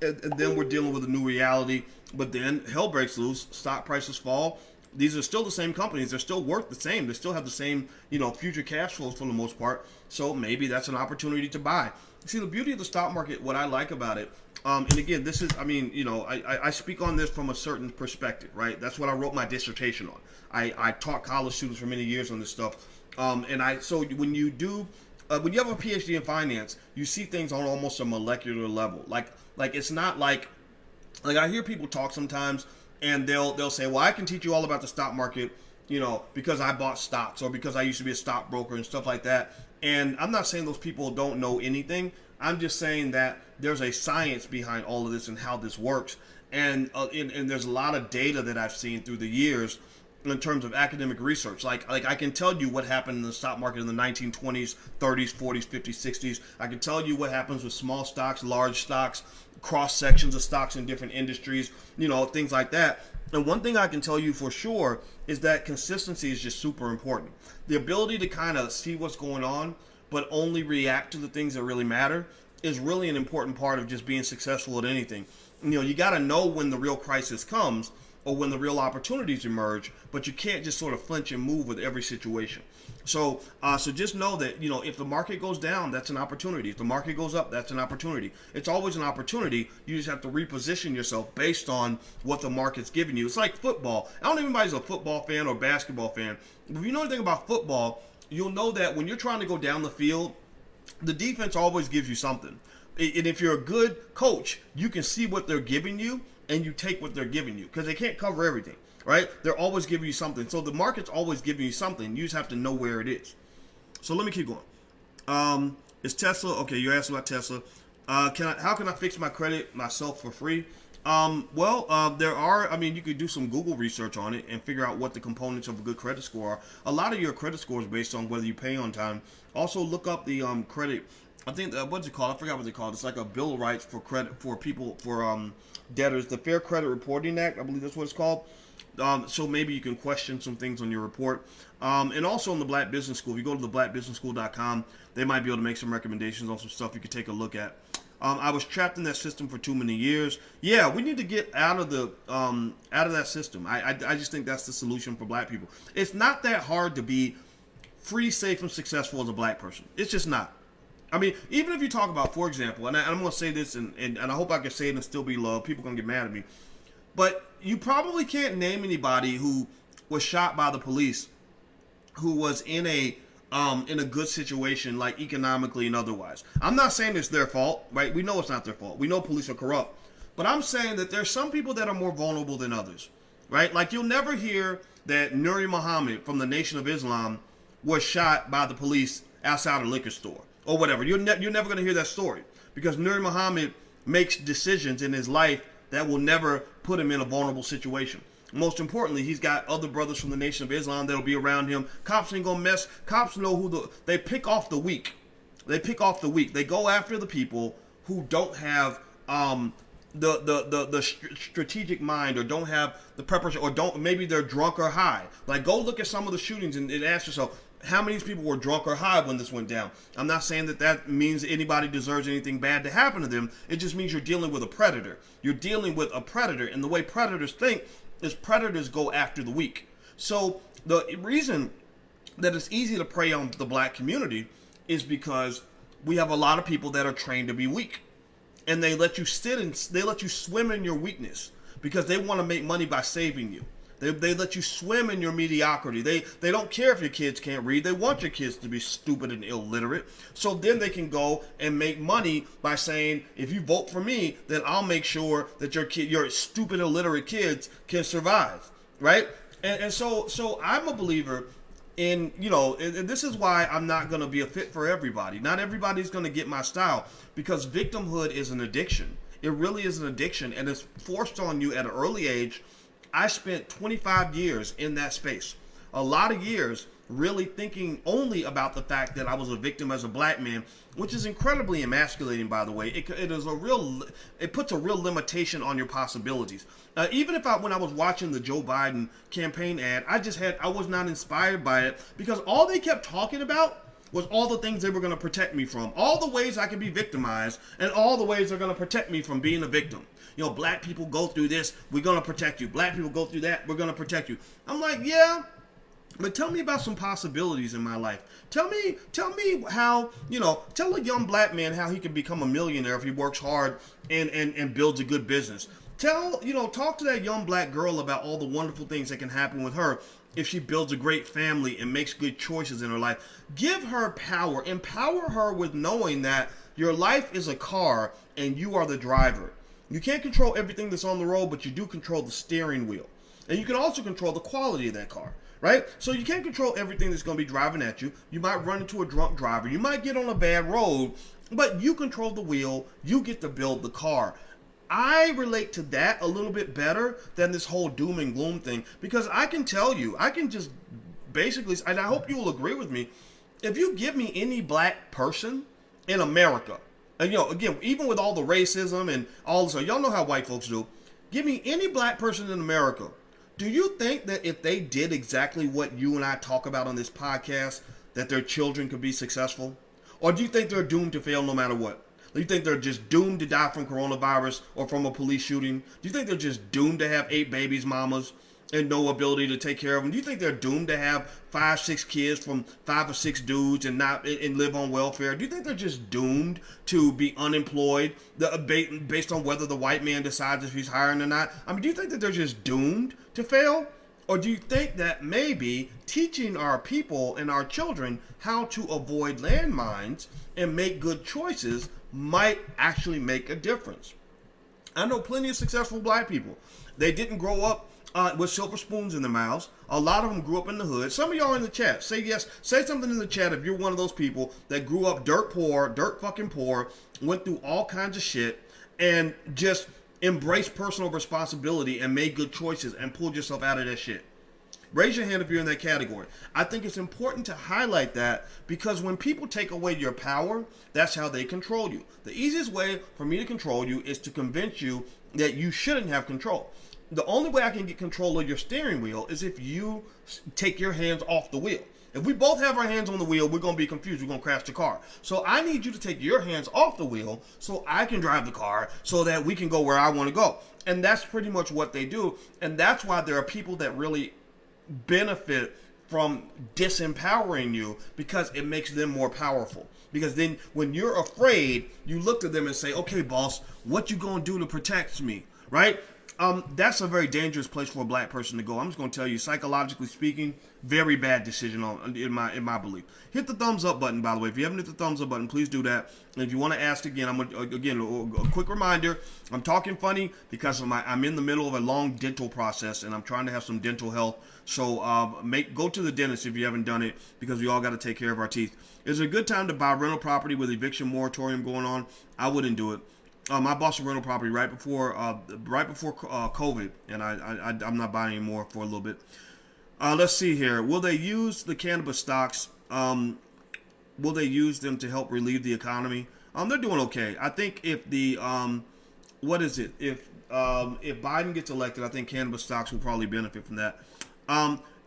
and then we're dealing with a new reality. But then hell breaks loose, stock prices fall. These are still the same companies. They're still worth the same. They still have the same, future cash flows for the most part. So maybe that's an opportunity to buy. See, the beauty of the stock market, what I like about it, and again, this is, I speak on this from a certain perspective, right? That's what I wrote my dissertation on. I taught college students for many years on this stuff. So when you have a PhD in finance, you see things on almost a molecular level. Like it's not like I hear people talk sometimes, and they'll say, well, I can teach you all about the stock market, because I bought stocks or because I used to be a stockbroker and stuff like that. And I'm not saying those people don't know anything. I'm just saying that there's a science behind all of this and how this works. And there's a lot of data that I've seen through the years in terms of academic research. Like I can tell you what happened in the stock market in the 1920s, 30s, 40s, 50s, 60s. I can tell you what happens with small stocks, large stocks, cross sections of stocks in different industries, things like that. And one thing I can tell you for sure is that consistency is just super important. The ability to kind of see what's going on, but only react to the things that really matter is really an important part of just being successful at anything. You got to know when the real crisis comes or when the real opportunities emerge, but you can't just sort of flinch and move with every situation. So just know that, if the market goes down, that's an opportunity. If the market goes up, that's an opportunity. It's always an opportunity. You just have to reposition yourself based on what the market's giving you. It's like football. I don't know if anybody's a football fan or basketball fan. If you know anything about football, you'll know that when you're trying to go down the field, the defense always gives you something. And if you're a good coach, you can see what they're giving you and you take what they're giving you because they can't cover everything, right? They're always giving you something. So the market's always giving you something. You just have to know where it is. So let me keep going. Is Tesla, okay, you asked about Tesla. How can I fix my credit myself for free? There are, you could do some Google research on it and figure out what the components of a good credit score are. A lot of your credit score is based on whether you pay on time. Also look up the credit, I think, what's it called? I forgot what it's called. It's like a bill of rights for credit for people, for debtors. The Fair Credit Reporting Act, I believe that's what it's called. So maybe you can question some things on your report. And also in the Black Business School, if you go to the blackbusinessschool.com, they might be able to make some recommendations on some stuff you could take a look at. I was trapped in that system for too many years. Yeah, we need to get out of that system. I just think that's the solution for black people. It's not that hard to be free, safe, and successful as a black person. It's just not. Even if you talk about, for example, and I'm going to say this, and I hope I can say it and still be loved. People are going to get mad at me. But you probably can't name anybody who was shot by the police who was in a good situation, like economically and otherwise. I'm not saying it's their fault, right? We know it's not their fault. We know police are corrupt. But I'm saying that there's some people that are more vulnerable than others, right? Like you'll never hear that Nuri Muhammad from the Nation of Islam was shot by the police outside a liquor store or whatever. You're never going to hear that story because Nuri Muhammad makes decisions in his life that will never put him in a vulnerable situation. Most importantly, he's got other brothers from the Nation of Islam that'll be around him. Cops ain't gonna mess. Cops know they pick off the weak. They pick off the weak. They go after the people who don't have the strategic mind or don't have the preparation or maybe they're drunk or high. Like go look at some of the shootings and ask yourself, how many people were drunk or high when this went down? I'm not saying that means anybody deserves anything bad to happen to them. It just means you're dealing with a predator. You're dealing with a predator, and the way predators think is predators go after the weak. So the reason that it's easy to prey on the black community is because we have a lot of people that are trained to be weak, and they let you swim in your weakness because they want to make money by saving you. They let you swim in your mediocrity. They don't care if your kids can't read. They want your kids to be stupid and illiterate. So then they can go and make money by saying, if you vote for me, then I'll make sure that your stupid illiterate kids can survive, right? And so I'm a believer in, and this is why I'm not going to be a fit for everybody. Not everybody's going to get my style because victimhood is an addiction. It really is an addiction, and it's forced on you at an early age. I spent 25 years in that space. A lot of years really thinking only about the fact that I was a victim as a black man, which is incredibly emasculating, by the way. It puts a real limitation on your possibilities. Even when I was watching the Joe Biden campaign ad, I was not inspired by it because all they kept talking about was all the things they were going to protect me from, all the ways I could be victimized, and all the ways they're going to protect me from being a victim. You know, black people go through this, we're going to protect you. Black people go through that, we're going to protect you. I'm like, yeah, but tell me about some possibilities in my life. Tell me how, you know, tell a young black man how he can become a millionaire if he works hard and builds a good business. Talk to that young black girl about all the wonderful things that can happen with her if she builds a great family and makes good choices in her life. Give her power. Empower her with knowing that your life is a car and you are the driver. You can't control everything that's on the road, but you do control the steering wheel. And you can also control the quality of that car, right? So you can't control everything that's going to be driving at you. You might run into a drunk driver. You might get on a bad road, but you control the wheel. You get to build the car. I relate to that a little bit better than this whole doom and gloom thing, because I can tell you, I can just basically, and I hope you will agree with me, if you give me any black person in America, and again, even with all the racism and all this, y'all know how white folks do, give me any black person in America. Do you think that if they did exactly what you and I talk about on this podcast, that their children could be successful? Or do you think they're doomed to fail no matter what? Do you think they're just doomed to die from coronavirus or from a police shooting? Do you think they're just doomed to have 8 babies, mamas, and no ability to take care of them? Do you think they're doomed to have 5, 6 kids from 5 or 6 dudes and live on welfare? Do you think they're just doomed to be unemployed based on whether the white man decides if he's hiring or not? I mean, do you think that they're just doomed to fail? Or do you think that maybe teaching our people and our children how to avoid landmines and make good choices might actually make a difference? I know plenty of successful black people. They didn't grow up with silver spoons in their mouths. A lot of them grew up in the hood. Some of y'all in the chat, say yes. Say something in the chat if you're one of those people that grew up dirt fucking poor, went through all kinds of shit, and just embraced personal responsibility and made good choices and pulled yourself out of that shit. Raise your hand if you're in that category. I think it's important to highlight that, because when people take away your power, that's how they control you. The easiest way for me to control you is to convince you that you shouldn't have control. The only way I can get control of your steering wheel is if you take your hands off the wheel. If we both have our hands on the wheel, we're going to be confused. We're going to crash the car. So I need you to take your hands off the wheel so I can drive the car so that we can go where I want to go. And that's pretty much what they do. And that's why there are people that really benefit from disempowering you, because it makes them more powerful. Because then when you're afraid, you look to them and say, okay, boss, what you going to do to protect me, right? That's a very dangerous place for a black person to go. I'm just going to tell you, psychologically speaking, very bad decision in my belief. Hit the thumbs up button, by the way. If you haven't hit the thumbs up button, please do that. And if you want to ask again, a quick reminder, I'm talking funny because I'm in the middle of a long dental process and I'm trying to have some dental health. So go to the dentist if you haven't done it, because we all got to take care of our teeth. Is it a good time to buy rental property with eviction moratorium going on? I wouldn't do it. I bought some rental property right before COVID, and I'm not buying anymore for a little bit. Let's see here. Will they use the cannabis stocks? Will they use them to help relieve the economy? They're doing okay. I think if the if Biden gets elected, I think cannabis stocks will probably benefit from that.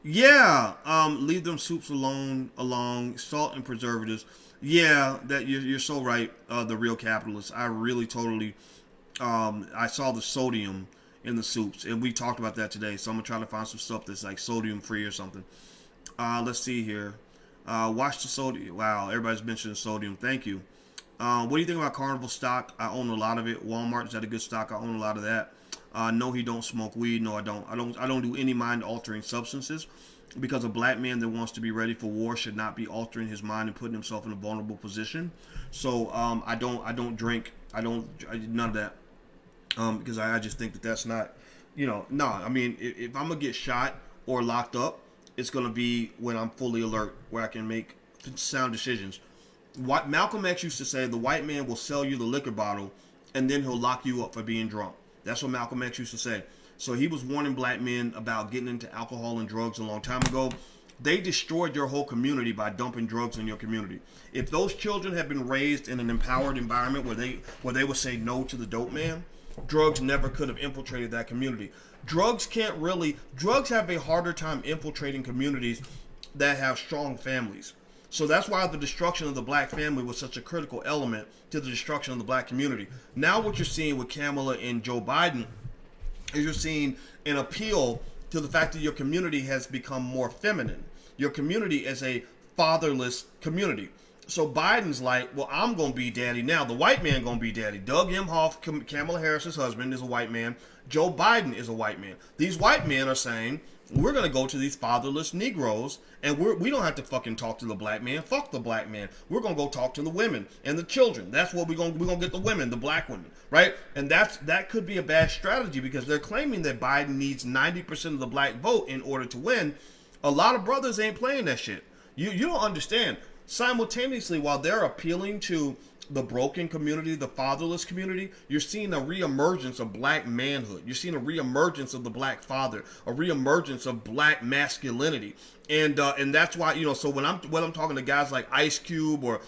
Leave them soups along salt and preservatives. Yeah, that you're so right. The real capitalists. I really totally. I saw the sodium in the soups, and we talked about that today. So I'm gonna try to find some stuff that's like sodium free or something. Let's see here. Watch the sodium. Wow, everybody's mentioning sodium. Thank you. What do you think about Carnival stock? I own a lot of it. Walmart is at a good stock. I own a lot of that. No, he don't smoke weed. No, I don't. I don't do any mind altering substances. Because a black man that wants to be ready for war should not be altering his mind and putting himself in a vulnerable position. So I don't drink. None of that. Because I just think that's not, no. I mean, if I'm gonna get shot or locked up, it's gonna be when I'm fully alert, where I can make sound decisions. What Malcolm X used to say: the white man will sell you the liquor bottle, and then he'll lock you up for being drunk. That's what Malcolm X used to say. So he was warning black men about getting into alcohol and drugs a long time ago. They destroyed your whole community by dumping drugs in your community. If those children had been raised in an empowered environment where they would say no to the dope man, drugs never could have infiltrated that community. Drugs have a harder time infiltrating communities that have strong families. So that's why the destruction of the black family was such a critical element to the destruction of the black community. Now what you're seeing with Kamala and Joe Biden is you're seeing an appeal to the fact that your community has become more feminine. Your community is a fatherless community. So Biden's like, well, I'm going to be daddy now. The white man going to be daddy. Doug Emhoff, Kamala Harris's husband, is a white man. Joe Biden is a white man. These white men are saying, we're going to go to these fatherless Negroes, and we don't have to fucking talk to the black man. Fuck the black man. We're going to go talk to the women and the children. That's what we're going to get the women, the black women, right? And that could be a bad strategy because they're claiming that Biden needs 90% of the black vote in order to win. A lot of brothers ain't playing that shit. You don't understand. Simultaneously, while they're appealing to the broken community, the fatherless community, you're seeing a reemergence of black manhood. You're seeing a reemergence of the black father, a reemergence of black masculinity, and that's why, you know. So when I'm talking to guys like Ice Cube or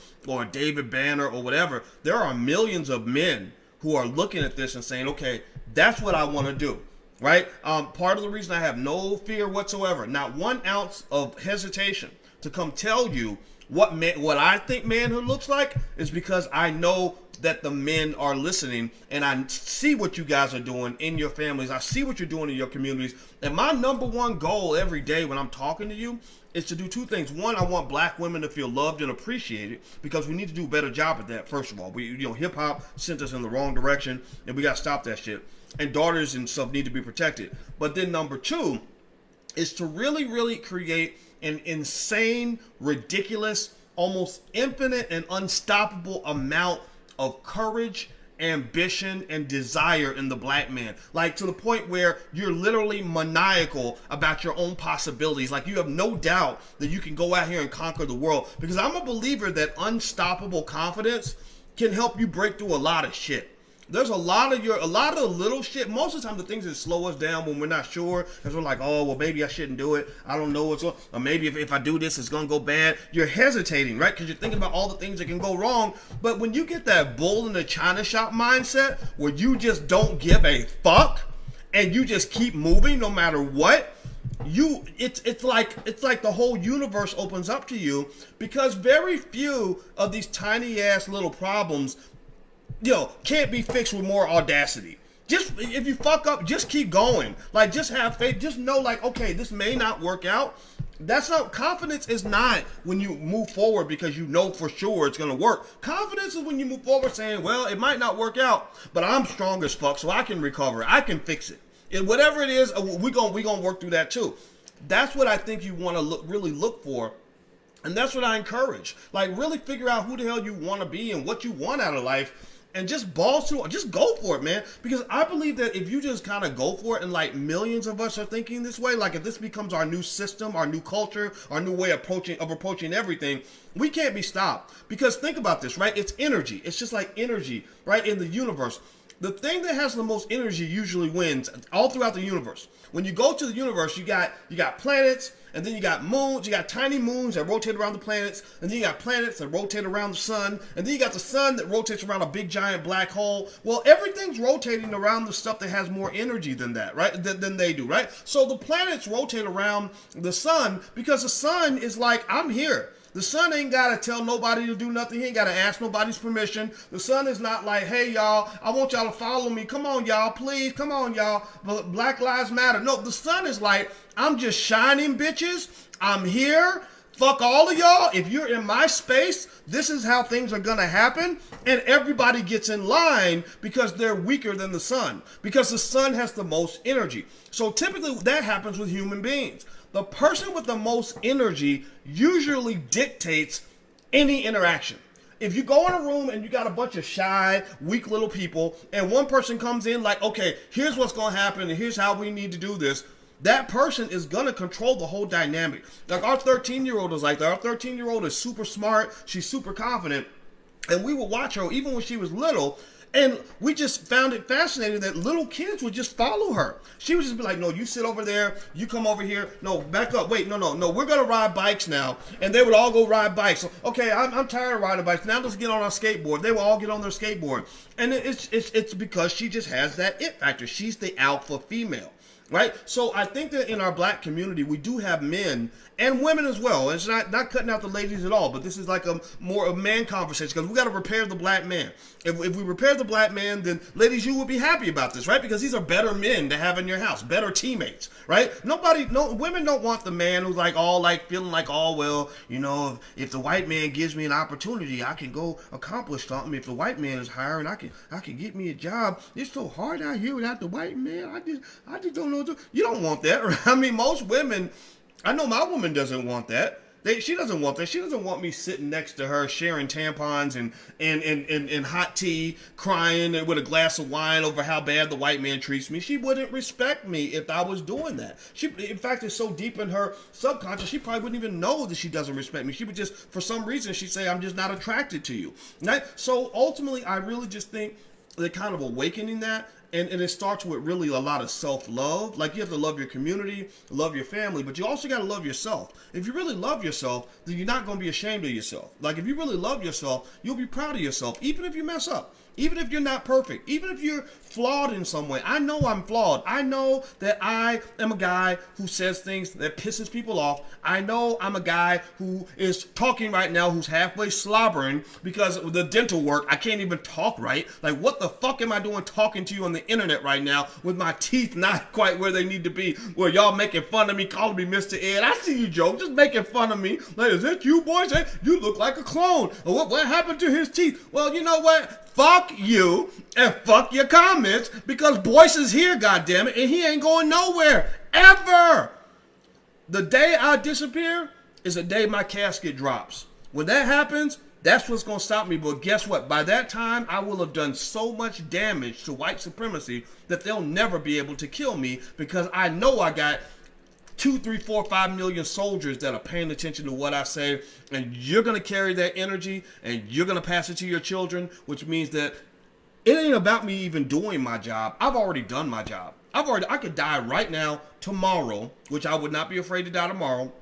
David Banner or whatever, there are millions of men who are looking at this and saying, okay, that's what I want to do. Right? Part of the reason I have no fear whatsoever, not 1 ounce of hesitation to come tell you what I think manhood looks like, is because I know that the men are listening, and I see what you guys are doing in your families. I see what you're doing in your communities. And my number one goal every day when I'm talking to you is to do 2 things. One, I want black women to feel loved and appreciated, because we need to do a better job at that. First of all, hip hop sent us in the wrong direction, and we got to stop that shit. And daughters and stuff need to be protected. But then number 2 is to really, really create an insane, ridiculous, almost infinite and unstoppable amount of courage, ambition, and desire in the black man. Like, to the point where you're literally maniacal about your own possibilities. Like, you have no doubt that you can go out here and conquer the world. Because I'm a believer that unstoppable confidence can help you break through a lot of shit. There's a lot of the little shit. Most of the time, the things that slow us down when we're not sure, because we're like, oh, well, maybe I shouldn't do it. I don't know what's going, or maybe if I do this, it's going to go bad. You're hesitating, right? Because you're thinking about all the things that can go wrong. But when you get that bull in the china shop mindset, where you just don't give a fuck and you just keep moving no matter what, it's like the whole universe opens up to you, because very few of these tiny ass little problems can't be fixed with more audacity. Just, if you fuck up, just keep going. Like, just have faith. Just know, like, okay, this may not work out. That's not, confidence is not when you move forward because you know for sure it's going to work. Confidence is when you move forward saying, well, it might not work out, but I'm strong as fuck, so I can recover. I can fix it. And whatever it is, we're gonna work through that too. That's what I think you want to really look for. And that's what I encourage. Like, really figure out who the hell you want to be and what you want out of life. And just balls to it. Just go for it, man. Because I believe that if you just kind of go for it, and like millions of us are thinking this way, like if this becomes our new system, our new culture, our new way of approaching everything, we can't be stopped. Because think about this, right? It's energy. It's just like energy, right? In the universe. The thing that has the most energy usually wins all throughout the universe. When you go to the universe, you got planets, and then you got moons. You got tiny moons that rotate around the planets, and then you got planets that rotate around the sun, and then you got the sun that rotates around a big giant black hole. Well, everything's rotating around the stuff that has more energy than that, right? Than they do, right? So the planets rotate around the sun because the sun is like, I'm here. The sun ain't got to tell nobody to do nothing. He ain't got to ask nobody's permission. The sun is not like, hey, y'all, I want y'all to follow me. Come on, y'all, please. Come on, y'all. Black Lives Matter. No, the sun is like, I'm just shining, bitches. I'm here. Fuck all of y'all. If you're in my space, this is how things are going to happen. And everybody gets in line because they're weaker than the sun. Because the sun has the most energy. So typically that happens with human beings. The person with the most energy usually dictates any interaction. If you go in a room and you got a bunch of shy, weak little people, and one person comes in like, okay, here's what's going to happen, and here's how we need to do this, that person is going to control the whole dynamic. Like our 13-year-old is like that. Our 13-year-old is super smart. She's super confident. And we would watch her even when she was little. And we just found it fascinating that little kids would just follow her. She would just be like, no, you sit over there. You come over here. No, back up. Wait, no. We're going to ride bikes now. And they would all go ride bikes. So, okay, I'm tired of riding bikes. Now let's get on our skateboard. They will all get on their skateboard. And it's because she just has that it factor. She's the alpha female. right? So I think that in our black community, we do have men and women as well. It's not cutting out the ladies at all, but this is like a more a man conversation because we got to repair the black man. If we repair the black man, then ladies, you will be happy about this, right? Because these are better men to have in your house, better teammates, right? Women don't want the man who's like all like feeling like, oh, well, you know, if the white man gives me an opportunity, I can go accomplish something. If the white man is hiring, I can get me a job. It's so hard out here without the white man. I just don't know what to do. You don't want that, right? I mean, most women, I know my woman doesn't want that. She doesn't want that. She doesn't want me sitting next to her sharing tampons and hot tea, crying with a glass of wine over how bad the white man treats me. She wouldn't respect me if I was doing that. In fact, it's so deep in her subconscious, she probably wouldn't even know that she doesn't respect me. She would just, for some reason, she'd say, I'm just not attracted to you. Right? So ultimately, I really just think they're kind of awakening that. And it starts with really a lot of self-love. Like, you have to love your community, love your family, but you also got to love yourself. If you really love yourself, then you're not going to be ashamed of yourself. Like, if you really love yourself, you'll be proud of yourself, even if you mess up. Even if you're not perfect, even if you're flawed in some way. I know I'm flawed. I know that I am a guy who says things that pisses people off. I know I'm a guy who is talking right now who's halfway slobbering because of the dental work. I can't even talk right. Like, what the fuck am I doing talking to you on the internet right now with my teeth not quite where they need to be, where y'all making fun of me, calling me Mr. Ed. I see you, Joe, just making fun of me. Like, is that you, boys? Hey, you look like a clone. Or what happened to his teeth? Well, you know what? Fuck you and fuck your comments because Boyce is here, goddammit, and he ain't going nowhere, ever. The day I disappear is the day my casket drops. When that happens, that's what's going to stop me. But guess what? By that time, I will have done so much damage to white supremacy that they'll never be able to kill me because I know I got 2, 3, 4, 5 million soldiers that are paying attention to what I say, and you're going to carry that energy and you're going to pass it to your children, which means that it ain't about me even doing my job. I've already done my job. I could die right now, tomorrow, which I would not be afraid to die tomorrow.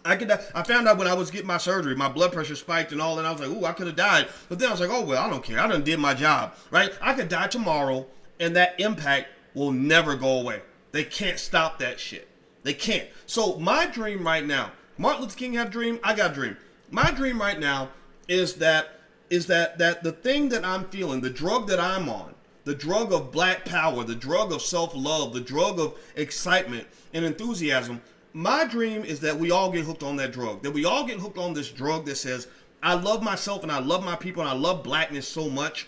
I could die. I found out when I was getting my surgery, my blood pressure spiked and all, and I was like, ooh, I could have died. But then I was like, oh, well, I don't care. I done did my job, right? I could die tomorrow, and that impact will never go away. They can't stop that shit. They can't. So my dream right now, Martin Luther King had a dream, I got a dream. My dream right now is that the thing that I'm feeling, the drug that I'm on, the drug of black power, the drug of self-love, the drug of excitement and enthusiasm, my dream is that we all get hooked on that drug. That we all get hooked on this drug that says, I love myself and I love my people and I love blackness so much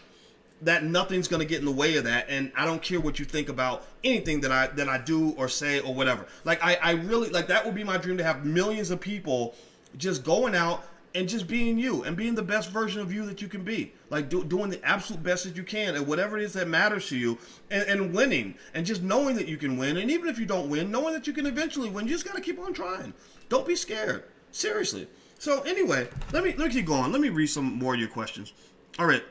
that nothing's going to get in the way of that, and I don't care what you think about anything that I do or say or whatever. Like, I really, like, that would be my dream, to have millions of people just going out and just being you and being the best version of you that you can be. Like, doing the absolute best that you can at whatever it is that matters to you, and winning, and just knowing that you can win, and even if you don't win, knowing that you can eventually win. You just got to keep on trying. Don't be scared. Seriously. So anyway, let me keep going. Let me read some more of your questions. All right.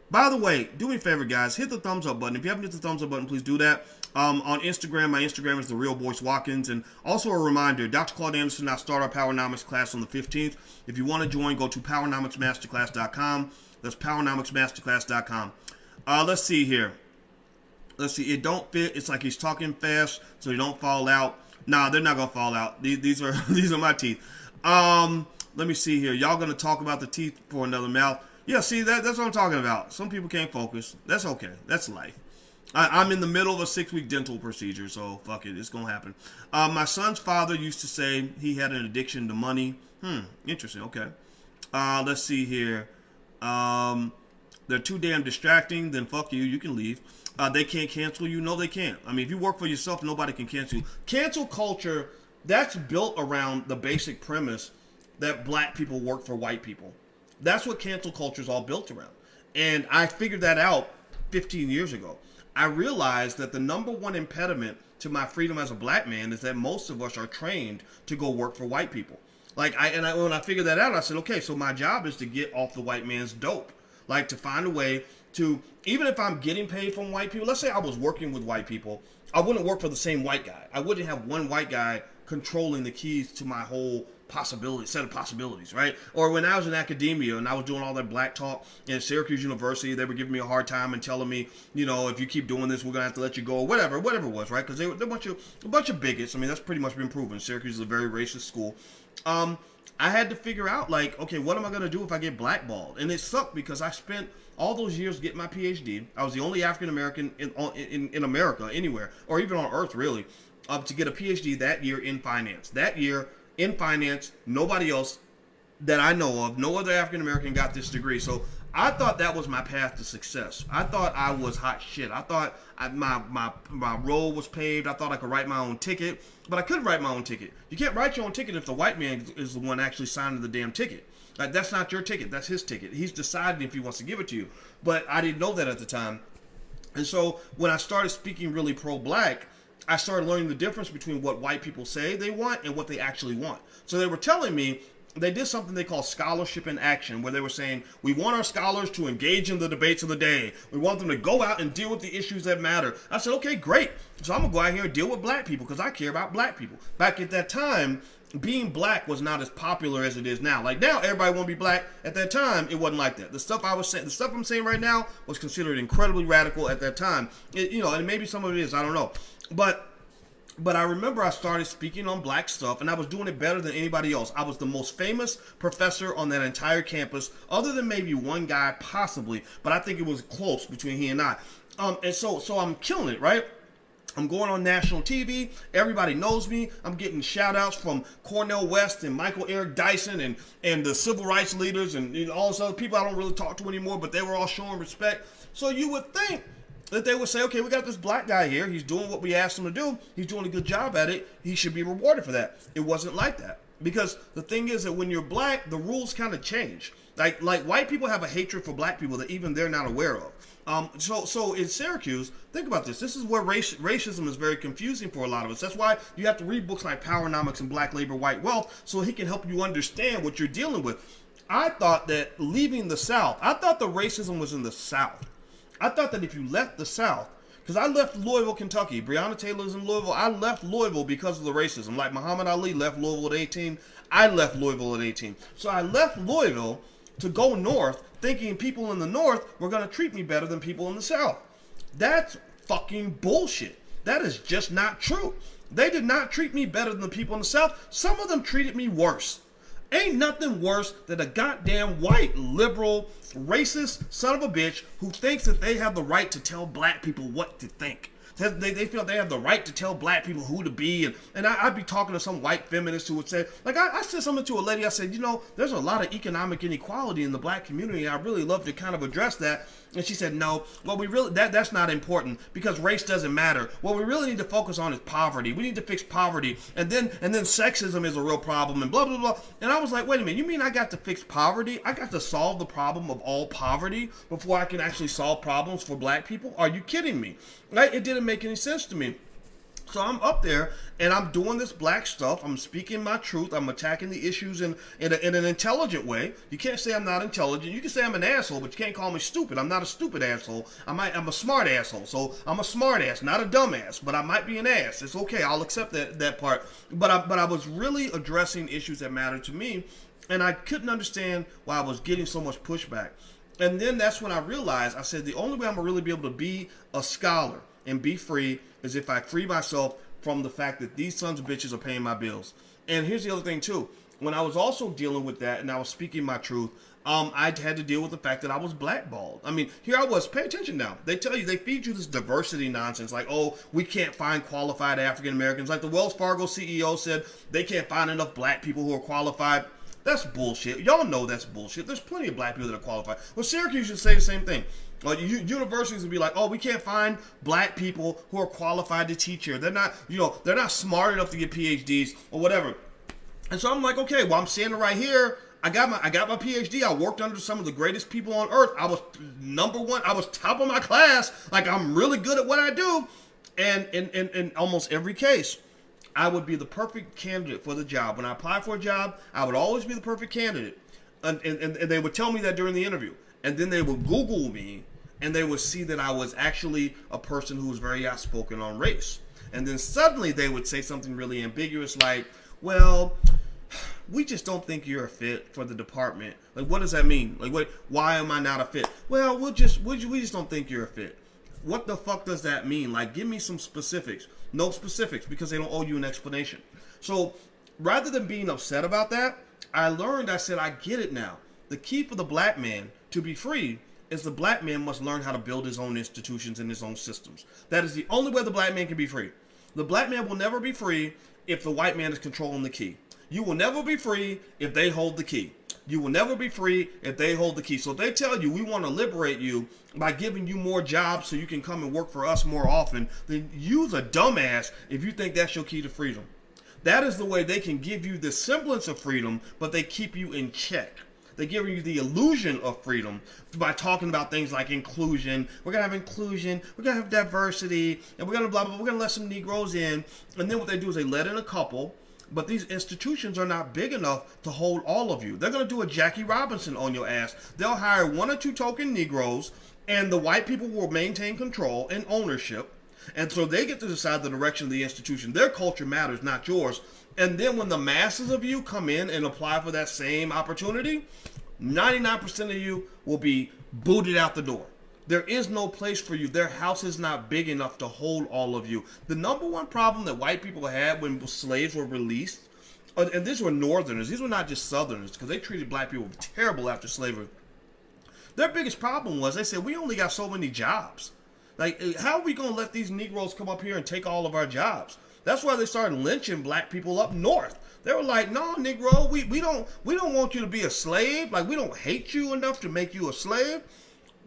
By the way, do me a favor, guys. Hit the thumbs up button. If you haven't hit the thumbs up button, please do that. On Instagram, my Instagram is The Real Boyce Watkins. And also a reminder, Dr. Claude Anderson and I start our Powernomics class on the 15th. If you want to join, go to PowernomicsMasterclass.com. That's PowernomicsMasterclass.com. Let's see here. Let's see. It don't fit. It's like he's talking fast, so they don't fall out. Nah, they're not going to fall out. These are my teeth. Let me see here. Y'all going to talk about the teeth for another mouth. Yeah, see, that's what I'm talking about. Some people can't focus. That's okay. That's life. I'm in the middle of a 6-week dental procedure, so fuck it. It's going to happen. My son's father used to say he had an addiction to money. Interesting. Okay. Let's see here. They're too damn distracting. Then fuck you. You can leave. They can't cancel you. No, they can't. I mean, if you work for yourself, nobody can cancel you. Cancel culture, that's built around the basic premise that black people work for white people. That's what cancel culture is all built around. And I figured that out 15 years ago. I realized that the number one impediment to my freedom as a black man is that most of us are trained to go work for white people. When I figured that out, I said, okay, so my job is to get off the white man's dope. Like, to find a way to, even if I'm getting paid from white people, let's say I was working with white people, I wouldn't work for the same white guy. I wouldn't have one white guy controlling the keys to my whole set of possibilities, right? Or when I was in academia and I was doing all that black talk in Syracuse University, they were giving me a hard time and telling me, if you keep doing this, we're gonna have to let you go, or whatever it was, right? Because they're a bunch of bigots. I mean, that's pretty much been proven. Syracuse is a very racist school. I had to figure out, like, okay, what am I gonna do if I get blackballed? And it sucked because I spent all those years getting my PhD. I was the only African American in America, anywhere, or even on Earth, really, to get a PhD that year in finance. That year in finance, nobody else that I know of, no other African American got this degree. So I thought that was my path to success. I thought I was hot shit. I thought my role was paved. I thought I could write my own ticket, but I couldn't write my own ticket. You can't write your own ticket if the white man is the one actually signing the damn ticket. Like, that's not your ticket. That's his ticket. He's deciding if he wants to give it to you. But I didn't know that at the time. And so when I started speaking really pro-black, I started learning the difference between what white people say they want and what they actually want. So they were telling me, they did something they call scholarship in action, where they were saying, we want our scholars to engage in the debates of the day. We want them to go out and deal with the issues that matter. I said, okay, great. So I'm going to go out here and deal with black people because I care about black people. Back at that time, being black was not as popular as it is now. Like, now everybody want to be black. At that time, it wasn't like that. The stuff I'm saying right now was considered incredibly radical at that time. And maybe some of it is, I don't know. But I remember I started speaking on black stuff, and I was doing it better than anybody else. I was the most famous professor on that entire campus, other than maybe one guy, possibly, but I think it was close between he and I. And so I'm killing it, right? I'm going on national TV. Everybody knows me. I'm getting shout outs from Cornel West and Michael Eric Dyson and the civil rights leaders and all those other people I don't really talk to anymore, but they were all showing respect. So you would think that they would say, okay, we got this black guy here. He's doing what we asked him to do. He's doing a good job at it. He should be rewarded for that. It wasn't like that. Because the thing is that when you're black, the rules kind of change. Like white people have a hatred for black people that even they're not aware of. So in Syracuse, think about this. This is where racism is very confusing for a lot of us. That's why you have to read books like Powernomics and Black Labor, White Wealth, so he can help you understand what you're dealing with. I thought that leaving the South, I thought the racism was in the South. I thought that if you left the South, because I left Louisville, Kentucky. Breonna Taylor's in Louisville. I left Louisville because of the racism. Like Muhammad Ali left Louisville at 18. I left Louisville at 18. So I left Louisville to go north, thinking people in the north were going to treat me better than people in the South. That's fucking bullshit. That is just not true. They did not treat me better than the people in the South. Some of them treated me worse. Ain't nothing worse than a goddamn white, liberal, racist son of a bitch who thinks that they have the right to tell black people what to think. They feel they have the right to tell black people who to be. And I'd be talking to some white feminist who would say, like, I said something to a lady. I said, there's a lot of economic inequality in the black community. And I really love to kind of address that. And she said, no, well, that's not important because race doesn't matter. What we really need to focus on is poverty. We need to fix poverty. And then sexism is a real problem and blah, blah, blah. And I was like, wait a minute, you mean I got to fix poverty? I got to solve the problem of all poverty before I can actually solve problems for black people? Are you kidding me? Right? It didn't make any sense to me. So I'm up there and I'm doing this black stuff. I'm speaking my truth. I'm attacking the issues in an intelligent way. You can't say I'm not intelligent. You can say I'm an asshole, but you can't call me stupid. I'm not a stupid asshole. I'm a smart asshole. So I'm a smart ass, not a dumb ass, but I might be an ass. It's okay. I'll accept that part. But I was really addressing issues that mattered to me, and I couldn't understand why I was getting so much pushback. And then that's when I realized, I said, the only way I'm going to really be able to be a scholar and be free is if I free myself from the fact that these sons of bitches are paying my bills. And here's the other thing too. When I was also dealing with that and I was speaking my truth, I had to deal with the fact that I was blackballed. I mean, here I was, pay attention now. They tell you, they feed you this diversity nonsense. Like, oh, we can't find qualified African Americans. Like the Wells Fargo CEO said, they can't find enough black people who are qualified. That's bullshit. Y'all know that's bullshit. There's plenty of black people that are qualified. Well, Syracuse should say the same thing. Universities would be like, oh, we can't find black people who are qualified to teach here. They're not, they're not smart enough to get PhDs or whatever. And so I'm like, okay, well, I'm standing right here. I got my PhD. I worked under some of the greatest people on earth. I was number one. I was top of my class. Like, I'm really good at what I do. And in almost every case, I would be the perfect candidate for the job. When I applied for a job, I would always be the perfect candidate. And they would tell me that during the interview. And then they would Google me, and they would see that I was actually a person who was very outspoken on race. And then suddenly they would say something really ambiguous like, well, we just don't think you're a fit for the department. Like, what does that mean? Like, why am I not a fit? Well, we just don't think you're a fit. What the fuck does that mean? Like, give me some specifics. No specifics, because they don't owe you an explanation. So rather than being upset about that, I said, I get it now. The key for the black man to be free is the black man must learn how to build his own institutions and his own systems. That is the only way the black man can be free. The black man will never be free if the white man is controlling the key. You will never be free if they hold the key. You will never be free if they hold the key. So if they tell you we want to liberate you by giving you more jobs so you can come and work for us more often, then you's a dumbass if you think that's your key to freedom. That is the way they can give you the semblance of freedom, but they keep you in check. They give you the illusion of freedom by talking about things like inclusion. We're going to have inclusion. We're going to have diversity. And we're going to blah, blah, blah. We're going to let some Negroes in. And then what they do is they let in a couple. But these institutions are not big enough to hold all of you. They're going to do a Jackie Robinson on your ass. They'll hire 1 or 2 token Negroes, and the white people will maintain control and ownership. And so they get to decide the direction of the institution. Their culture matters, not yours. And then when the masses of you come in and apply for that same opportunity, 99% of you will be booted out the door. There is no place for you. Their house is not big enough to hold all of you. The number one problem that white people had when slaves were released, and these were Northerners, these were not just Southerners, because they treated black people terrible after slavery. Their biggest problem was they said, we only got so many jobs. Like, how are we going to let these Negroes come up here and take all of our jobs? That's why they started lynching black people up north. They were like, no, Negro, we don't want you to be a slave. Like, we don't hate you enough to make you a slave,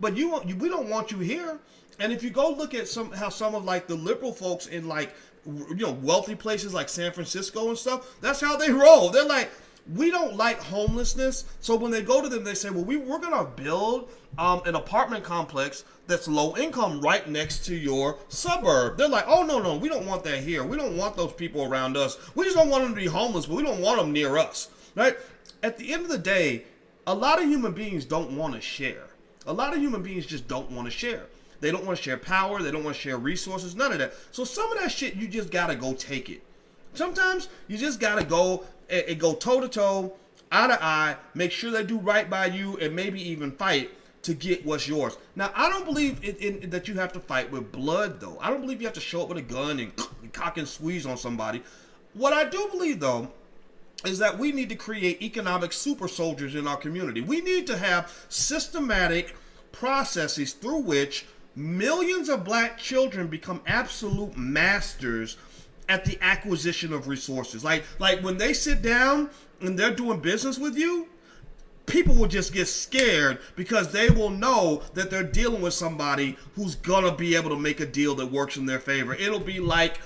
but we don't want you here. And if you go look at how some of like the liberal folks in like, wealthy places like San Francisco and stuff, that's how they roll. They're like, we don't like homelessness. So when they go to them, they say, well, we're going to build an apartment complex that's low income right next to your suburb. They're like, oh, no, we don't want that here. We don't want those people around us. We just don't want them to be homeless, but we don't want them near us, right? At the end of the day, a lot of human beings don't want to share. A lot of human beings just don't want to share. They don't want to share power. They don't want to share resources, none of that. So some of that shit, you just got to go take it. Sometimes you just got to go and go toe-to-toe, eye-to-eye, make sure they do right by you, and maybe even fight to get what's yours. Now, I don't believe that you have to fight with blood, though. I don't believe you have to show up with a gun and cock and squeeze on somebody. What I do believe, though, is that we need to create economic super soldiers in our community. We need to have systematic processes through which millions of black children become absolute masters at the acquisition of resources. Like when they sit down and they're doing business with you, people will just get scared because they will know that they're dealing with somebody who's gonna be able to make a deal that works in their favor. It'll be like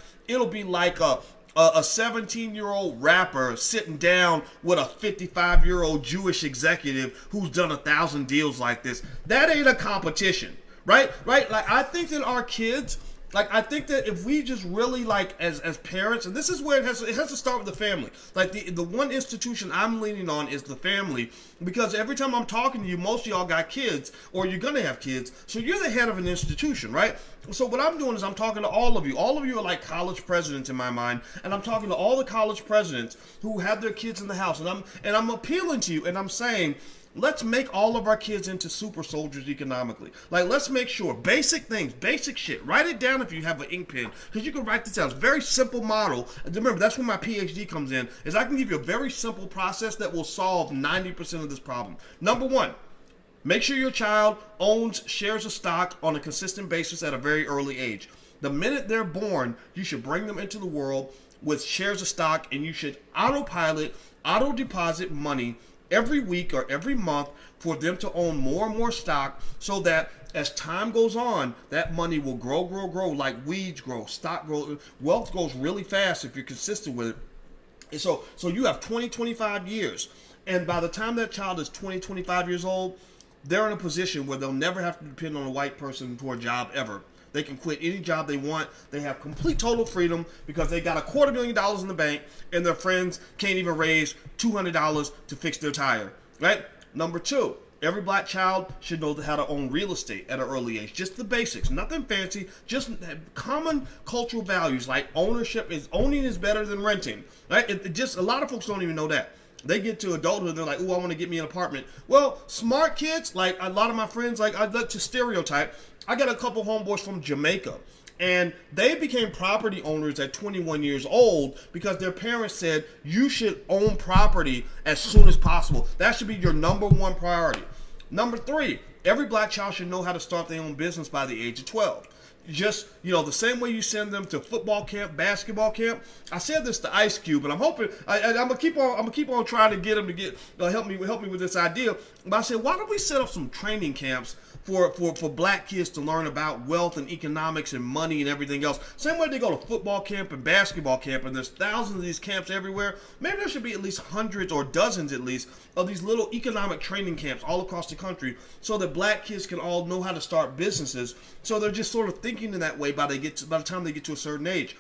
a 17-year-old rapper sitting down with a 55-year-old Jewish executive who's done 1,000 deals like this. That ain't a competition, right? Like, I think that our kids, I think that if we just really, as parents, and this is where it has to start with the family. Like, the one institution I'm leaning on is the family, because every time I'm talking to you, most of y'all got kids, or you're going to have kids, so you're the head of an institution, right? So what I'm doing is I'm talking to all of you. All of you are like college presidents in my mind, and I'm talking to all the college presidents who have their kids in the house, and I'm appealing to you, and I'm saying, let's make all of our kids into super soldiers economically. Like, let's make sure basic things, basic shit. Write it down if you have an ink pen, because you can write this down. It's a very simple model. And remember, that's where my PhD comes in, is I can give you a very simple process that will solve 90% of this problem. Number one, make sure your child owns shares of stock on a consistent basis at a very early age. The minute they're born, you should bring them into the world with shares of stock, and you should autopilot, auto-deposit money every week or every month for them to own more and more stock, so that as time goes on, that money will grow like weeds grow, stock grows, wealth goes really fast if you're consistent with it. And so you have 25 years. And by the time that child is 25 years old, they're in a position where they'll never have to depend on a white person for a job ever. They can quit any job they want. They have complete total freedom because they got $250,000 in the bank, and their friends can't even raise $200 to fix their tire, right? Number two, every black child should know how to own real estate at an early age. Just the basics, nothing fancy, just common cultural values like owning is better than renting, right? Just a lot of folks don't even know that. They get to adulthood and they're like, "Ooh, I want to get me an apartment." Well, smart kids, like a lot of my friends, like I'd like to stereotype. I got a couple homeboys from Jamaica, and they became property owners at 21 years old because their parents said you should own property as soon as possible. That should be your number one priority. Number 3, every black child should know how to start their own business by the age of 12. Just, the same way you send them to football camp, basketball camp. I said this to Ice Cube, and I'm hoping I'm gonna keep on trying to get him to get help me with this idea. But I said, why don't we set up some training camps for black kids to learn about wealth and economics and money and everything else? Same way they go to football camp and basketball camp, and there's thousands of these camps everywhere. Maybe there should be at least hundreds or dozens at least of these little economic training camps all across the country, so that black kids can all know how to start businesses. So they're just sort of thinking in that way by the time they get to a certain age.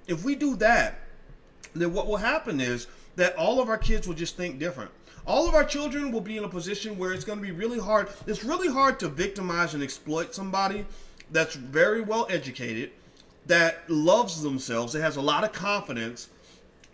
If we do that, then what will happen is that all of our kids will just think different. All of our children will be in a position where it's going to be really hard. It's really hard to victimize and exploit somebody that's very well educated, that loves themselves, that has a lot of confidence,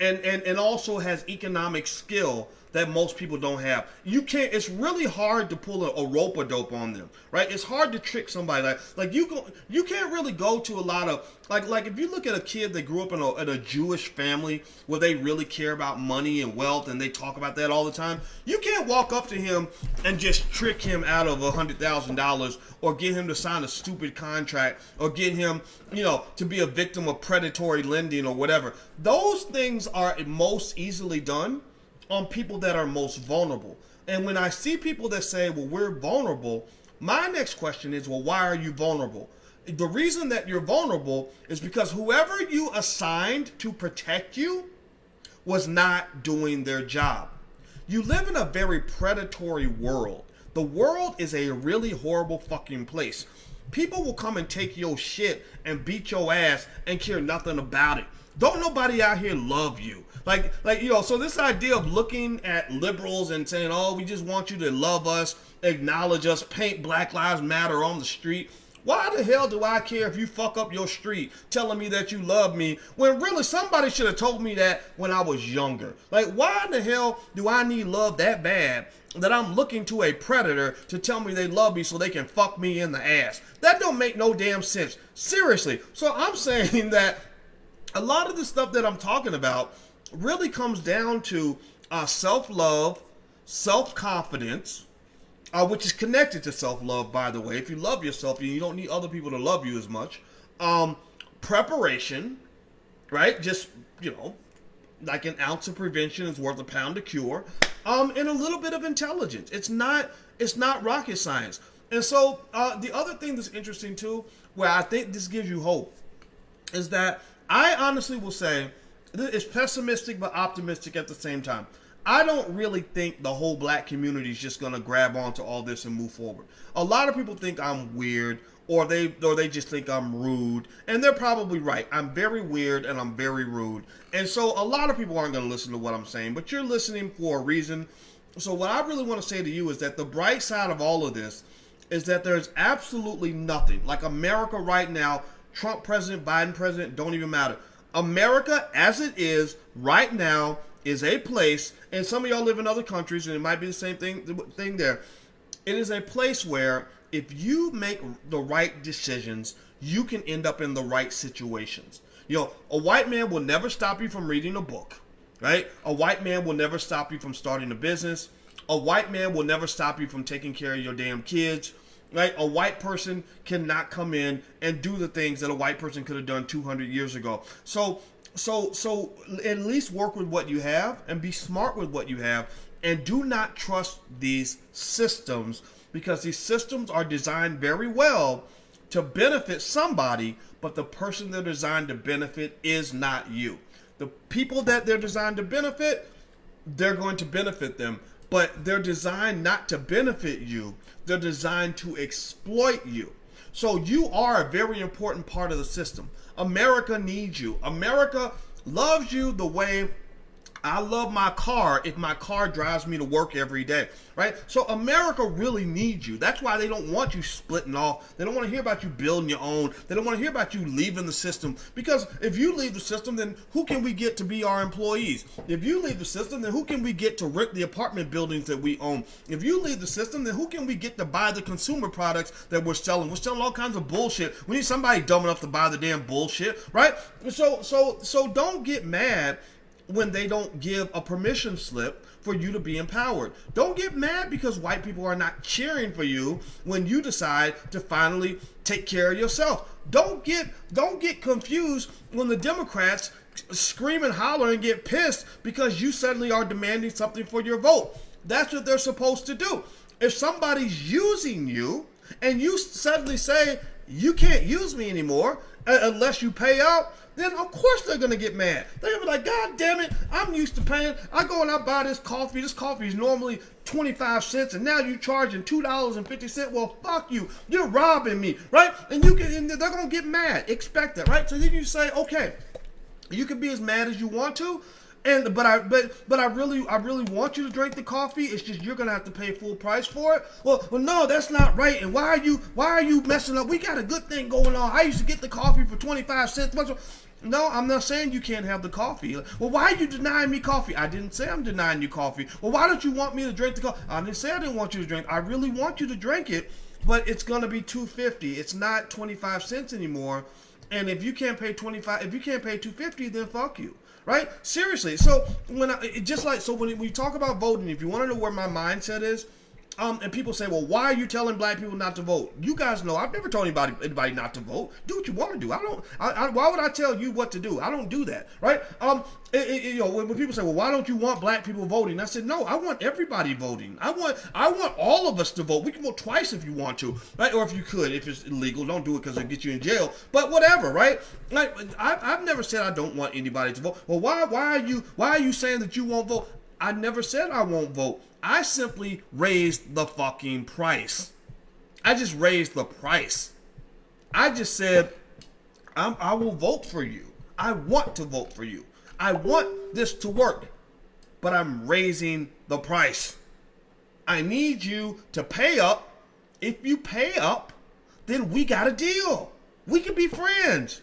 and also has economic skill that most people don't have. You can't. It's really hard to pull a rope-a-dope on them, right? It's hard to trick somebody. Like you can't really go to a lot of like if you look at a kid that grew up in a Jewish family where they really care about money and wealth and they talk about that all the time. You can't walk up to him and just trick him out of $100,000 or get him to sign a stupid contract or get him, to be a victim of predatory lending or whatever. Those things are most easily done on people that are most vulnerable. And when I see people that say, well, we're vulnerable, my next question is, well, why are you vulnerable? The reason that you're vulnerable is because whoever you assigned to protect you was not doing their job. You live in a very predatory world. The world is a really horrible fucking place. People will come and take your shit and beat your ass and care nothing about it. Don't nobody out here love you. So this idea of looking at liberals and saying, oh, we just want you to love us, acknowledge us, paint Black Lives Matter on the street. Why the hell do I care if you fuck up your street telling me that you love me when really somebody should have told me that when I was younger? Like, why the hell do I need love that bad that I'm looking to a predator to tell me they love me so they can fuck me in the ass? That don't make no damn sense. Seriously. So I'm saying that a lot of the stuff that I'm talking about really comes down to self-love, self-confidence, which is connected to self-love, by the way. If you love yourself, you don't need other people to love you as much. Preparation, right? Just, like an ounce of prevention is worth a pound of cure. And a little bit of intelligence. It's not rocket science. And so the other thing that's interesting too, where I think this gives you hope, is that I honestly will say, it's pessimistic but optimistic at the same time. I don't really think the whole black community is just going to grab onto all this and move forward. A lot of people think I'm weird, or they just think I'm rude, and they're probably right. I'm very weird and I'm very rude. And so a lot of people aren't going to listen to what I'm saying, but you're listening for a reason. So what I really want to say to you is that the bright side of all of this is that there's absolutely nothing. Like America right now, Trump president, Biden president, don't even matter. America, as it is right now, is a place, and some of y'all live in other countries, and it might be the same thing there. It is a place where if you make the right decisions, you can end up in the right situations. A white man will never stop you from reading a book, right? A white man will never stop you from starting a business. A white man will never stop you from taking care of your damn kids. Right? A white person cannot come in and do the things that a white person could have done 200 years ago. So at least work with what you have and be smart with what you have, and do not trust these systems, because these systems are designed very well to benefit somebody, but the person they're designed to benefit is not you. The people that they're designed to benefit, they're going to benefit them, but they're designed not to benefit you. They're designed to exploit you. So you are a very important part of the system. America needs you. America loves you the way I love my car if my car drives me to work every day, right? So America really needs you. That's why they don't want you splitting off. They don't want to hear about you building your own. They don't want to hear about you leaving the system. Because if you leave the system, then who can we get to be our employees? If you leave the system, then who can we get to rent the apartment buildings that we own? If you leave the system, then who can we get to buy the consumer products that we're selling? We're selling all kinds of bullshit. We need somebody dumb enough to buy the damn bullshit, right? So don't get mad when they don't give a permission slip for you to be empowered. Don't get mad because white people are not cheering for you when you decide to finally take care of yourself. Don't get confused when the Democrats scream and holler and get pissed because you suddenly are demanding something for your vote. That's what they're supposed to do. If somebody's using you and you suddenly say, you can't use me anymore unless you pay up, then of course they're going to get mad. They're going to be like, God damn it, I'm used to paying. I go and I buy this coffee. This coffee is normally 25 cents, and now you're charging $2.50. Well, fuck you. You're robbing me, right? And they're going to get mad. Expect that, right? So then you say, okay, you can be as mad as you want to, but I really want you to drink the coffee. It's just you're gonna have to pay full price for it. Well, no, that's not right. And why are you messing up? We got a good thing going on. I used to get the coffee for 25 cents. No, I'm not saying you can't have the coffee. Well, why are you denying me coffee? I didn't say I'm denying you coffee. Well, why don't you want me to drink the coffee? I didn't say I didn't want you to drink. I really want you to drink it, but it's gonna be $2.50. It's not 25 cents anymore. And if you can't pay $2.50, then fuck you. Right? Seriously. So when we talk about voting, if you want to know where my mindset is, and people say, well, why are you telling black people not to vote? You guys know I've never told anybody not to vote. Do what you want to do. Why would I tell you what to do? I don't do that, right? When people say, well, why don't you want black people voting? I said, no, I want everybody voting. I want all of us to vote. We can vote twice if you want to, right? Or if you could, if it's illegal, don't do it because it'll get you in jail. But whatever, right? Like I've never said I don't want anybody to vote. Well, why are you saying that you won't vote? I never said I won't vote. I simply raised the fucking price. I just raised the price. I just said, I will vote for you. I want to vote for you. I want this to work, but I'm raising the price. I need you to pay up. If you pay up, then we got a deal. We can be friends.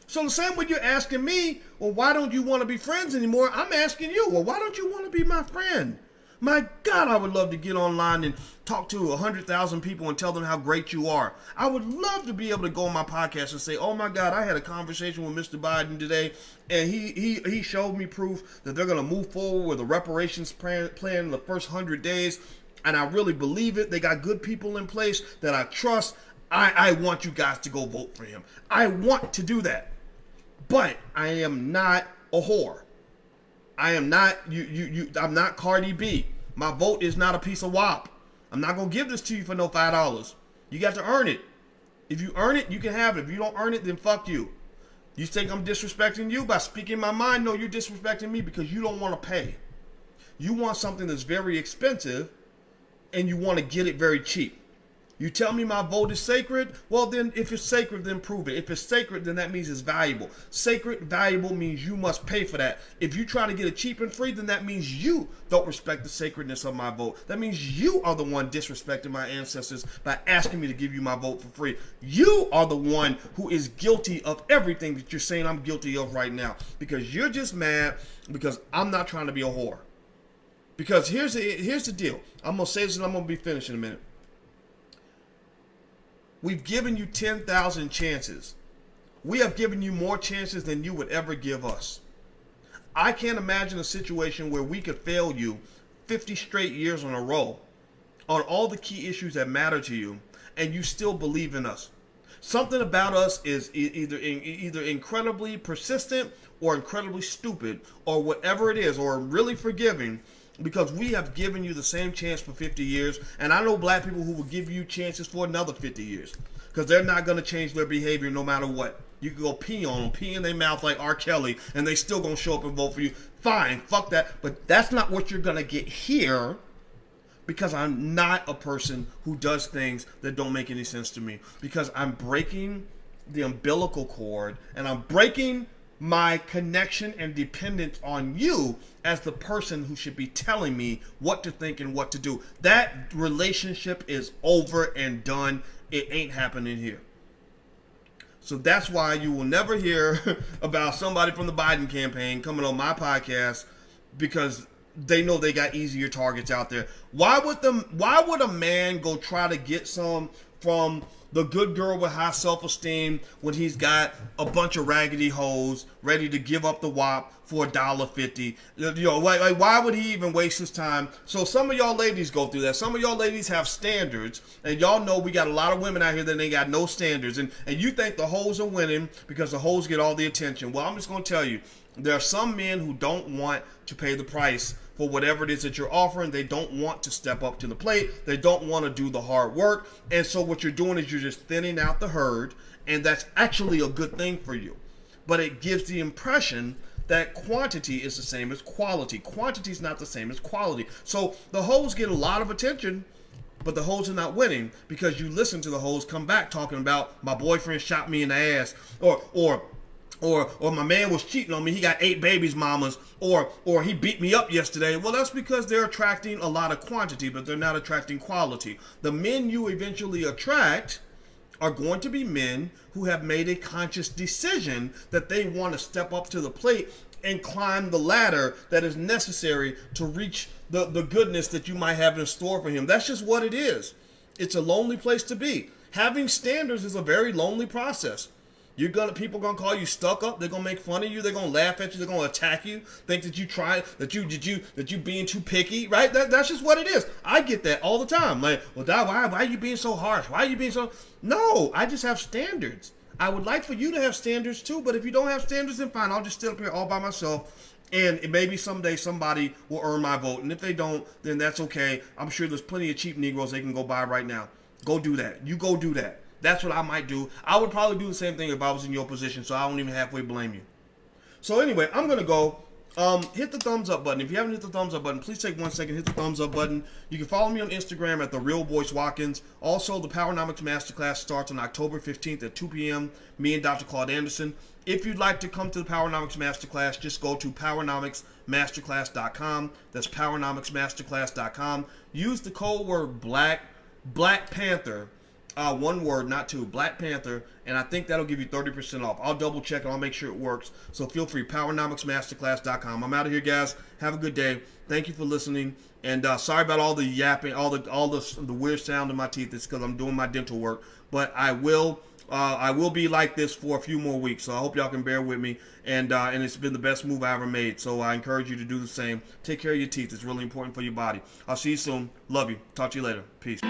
So the same way you're asking me, well, why don't you want to be friends anymore? I'm asking you, well, why don't you want to be my friend? My God, I would love to get online and talk to 100,000 people and tell them how great you are. I would love to be able to go on my podcast and say, oh my God, I had a conversation with Mr. Biden today, and he showed me proof that they're going to move forward with a reparations plan in the first 100 days, and I really believe it. They got good people in place that I trust. I want you guys to go vote for him. I want to do that, but I am not a whore. I am not I'm not Cardi B. My vote is not a piece of WAP. I'm not gonna give this to you for no $5. You got to earn it. If you earn it, you can have it. If you don't earn it, then fuck you. You think I'm disrespecting you by speaking my mind? No, you're disrespecting me because you don't want to pay. You want something that's very expensive and you want to get it very cheap. You tell me my vote is sacred? Well, then if it's sacred, then prove it. If it's sacred, then that means it's valuable. Sacred, valuable means you must pay for that. If you try to get it cheap and free, then that means you don't respect the sacredness of my vote. That means you are the one disrespecting my ancestors by asking me to give you my vote for free. You are the one who is guilty of everything that you're saying I'm guilty of right now, because you're just mad because I'm not trying to be a whore. Because here's the deal. I'm going to say this and I'm going to be finished in a minute. We've given you 10,000 chances. We have given you more chances than you would ever give us. I can't imagine a situation where we could fail you 50 straight years in a row on all the key issues that matter to you, and you still believe in us. Something about us is either incredibly persistent or incredibly stupid or whatever it is, or really forgiving, because we have given you the same chance for 50 years. And I know black people who will give you chances for another 50 years because they're not going to change their behavior no matter what. You can go pee on them, pee in their mouth like R. Kelly, and they still going to show up and vote for you. Fine, fuck that. But that's not what you're going to get here, because I'm not a person who does things that don't make any sense to me, because I'm breaking the umbilical cord and I'm breaking my connection and dependence on you as the person who should be telling me what to think and what to do. That relationship is over and done. It ain't happening here. So that's why you will never hear about somebody from the Biden campaign coming on my podcast, because they know they got easier targets out there. Why would a man go try to get some from the good girl with high self-esteem when he's got a bunch of raggedy hoes ready to give up the WAP for $1.50? Why would he even waste his time? So some of y'all ladies go through that. Some of y'all ladies have standards, and y'all know we got a lot of women out here that ain't got no standards, and you think the hoes are winning because the hoes get all the attention. Well, I'm just going to tell you, there are some men who don't want to pay the price for whatever it is that you're offering. They don't want to step up to the plate. They don't want to do the hard work. And so what you're doing is you're just thinning out the herd, and that's actually a good thing for you. But it gives the impression that quantity is the same as quality. Quantity is not the same as quality. So the hoes get a lot of attention, but the hoes are not winning because you listen to the hoes come back talking about my boyfriend shot me in the ass, or my man was cheating on me, he got 8 babies mamas, or he beat me up yesterday. Well, that's because they're attracting a lot of quantity, but they're not attracting quality. The men you eventually attract are going to be men who have made a conscious decision that they want to step up to the plate and climb the ladder that is necessary to reach the goodness that you might have in store for him. That's just what it is. It's a lonely place to be. Having standards is a very lonely process. People gonna call you stuck up. They're gonna make fun of you. They're gonna laugh at you. They're gonna attack you. Think that you being too picky, right? That's just what it is. I get that all the time. Like, well, Doc, why are you being so harsh? Why are you being so? No, I just have standards. I would like for you to have standards too, but if you don't have standards, then fine. I'll just sit up here all by myself. And maybe someday somebody will earn my vote. And if they don't, then that's okay. I'm sure there's plenty of cheap Negroes they can go buy right now. Go do that. You go do that. That's what I might do. I would probably do the same thing if I was in your position, so I don't even halfway blame you. So anyway, I'm going to go. Hit the thumbs up button. If you haven't hit the thumbs up button, please take 1 second, hit the thumbs up button. You can follow me on Instagram at The Real Boyce Watkins. Also, the Powernomics Masterclass starts on October 15th at 2 p.m. Me and Dr. Claude Anderson. If you'd like to come to the Powernomics Masterclass, just go to powernomicsmasterclass.com. That's powernomicsmasterclass.com. Use the code word Black Panther. One word, not two, Black Panther, and I think that'll give you 30% off. I'll double check and I'll make sure it works. So feel free, powernomicsmasterclass.com. I'm out of here, guys. Have a good day. Thank you for listening. And sorry about all the yapping, all the weird sound in my teeth. It's because I'm doing my dental work. But I will be like this for a few more weeks. So I hope y'all can bear with me. And it's been the best move I ever made. So I encourage you to do the same. Take care of your teeth. It's really important for your body. I'll see you soon. Love you. Talk to you later. Peace.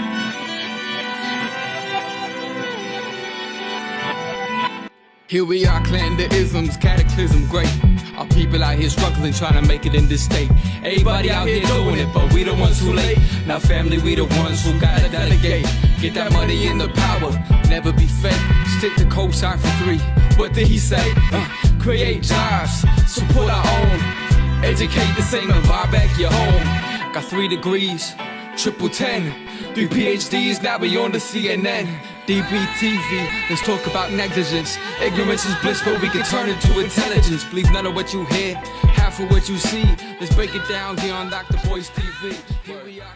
Here we are, clan the isms, cataclysm great. Our people out here struggling, trying to make it in this state. Everybody out here doing it, but we the ones who late. Now family, we the ones who gotta delegate. Get that money in the power, never be fake. Stick to cosign for 3. What did he say? Create jobs, support our own. Educate the same and buy back your home. Got 3 degrees, triple 10. 3 PhDs, now we on the CNN. DBTV, let's talk about negligence. Ignorance is bliss, but we can turn it to intelligence. Believe none of what you hear, half of what you see. Let's break it down here on Dr. Boyce TV. Here we are.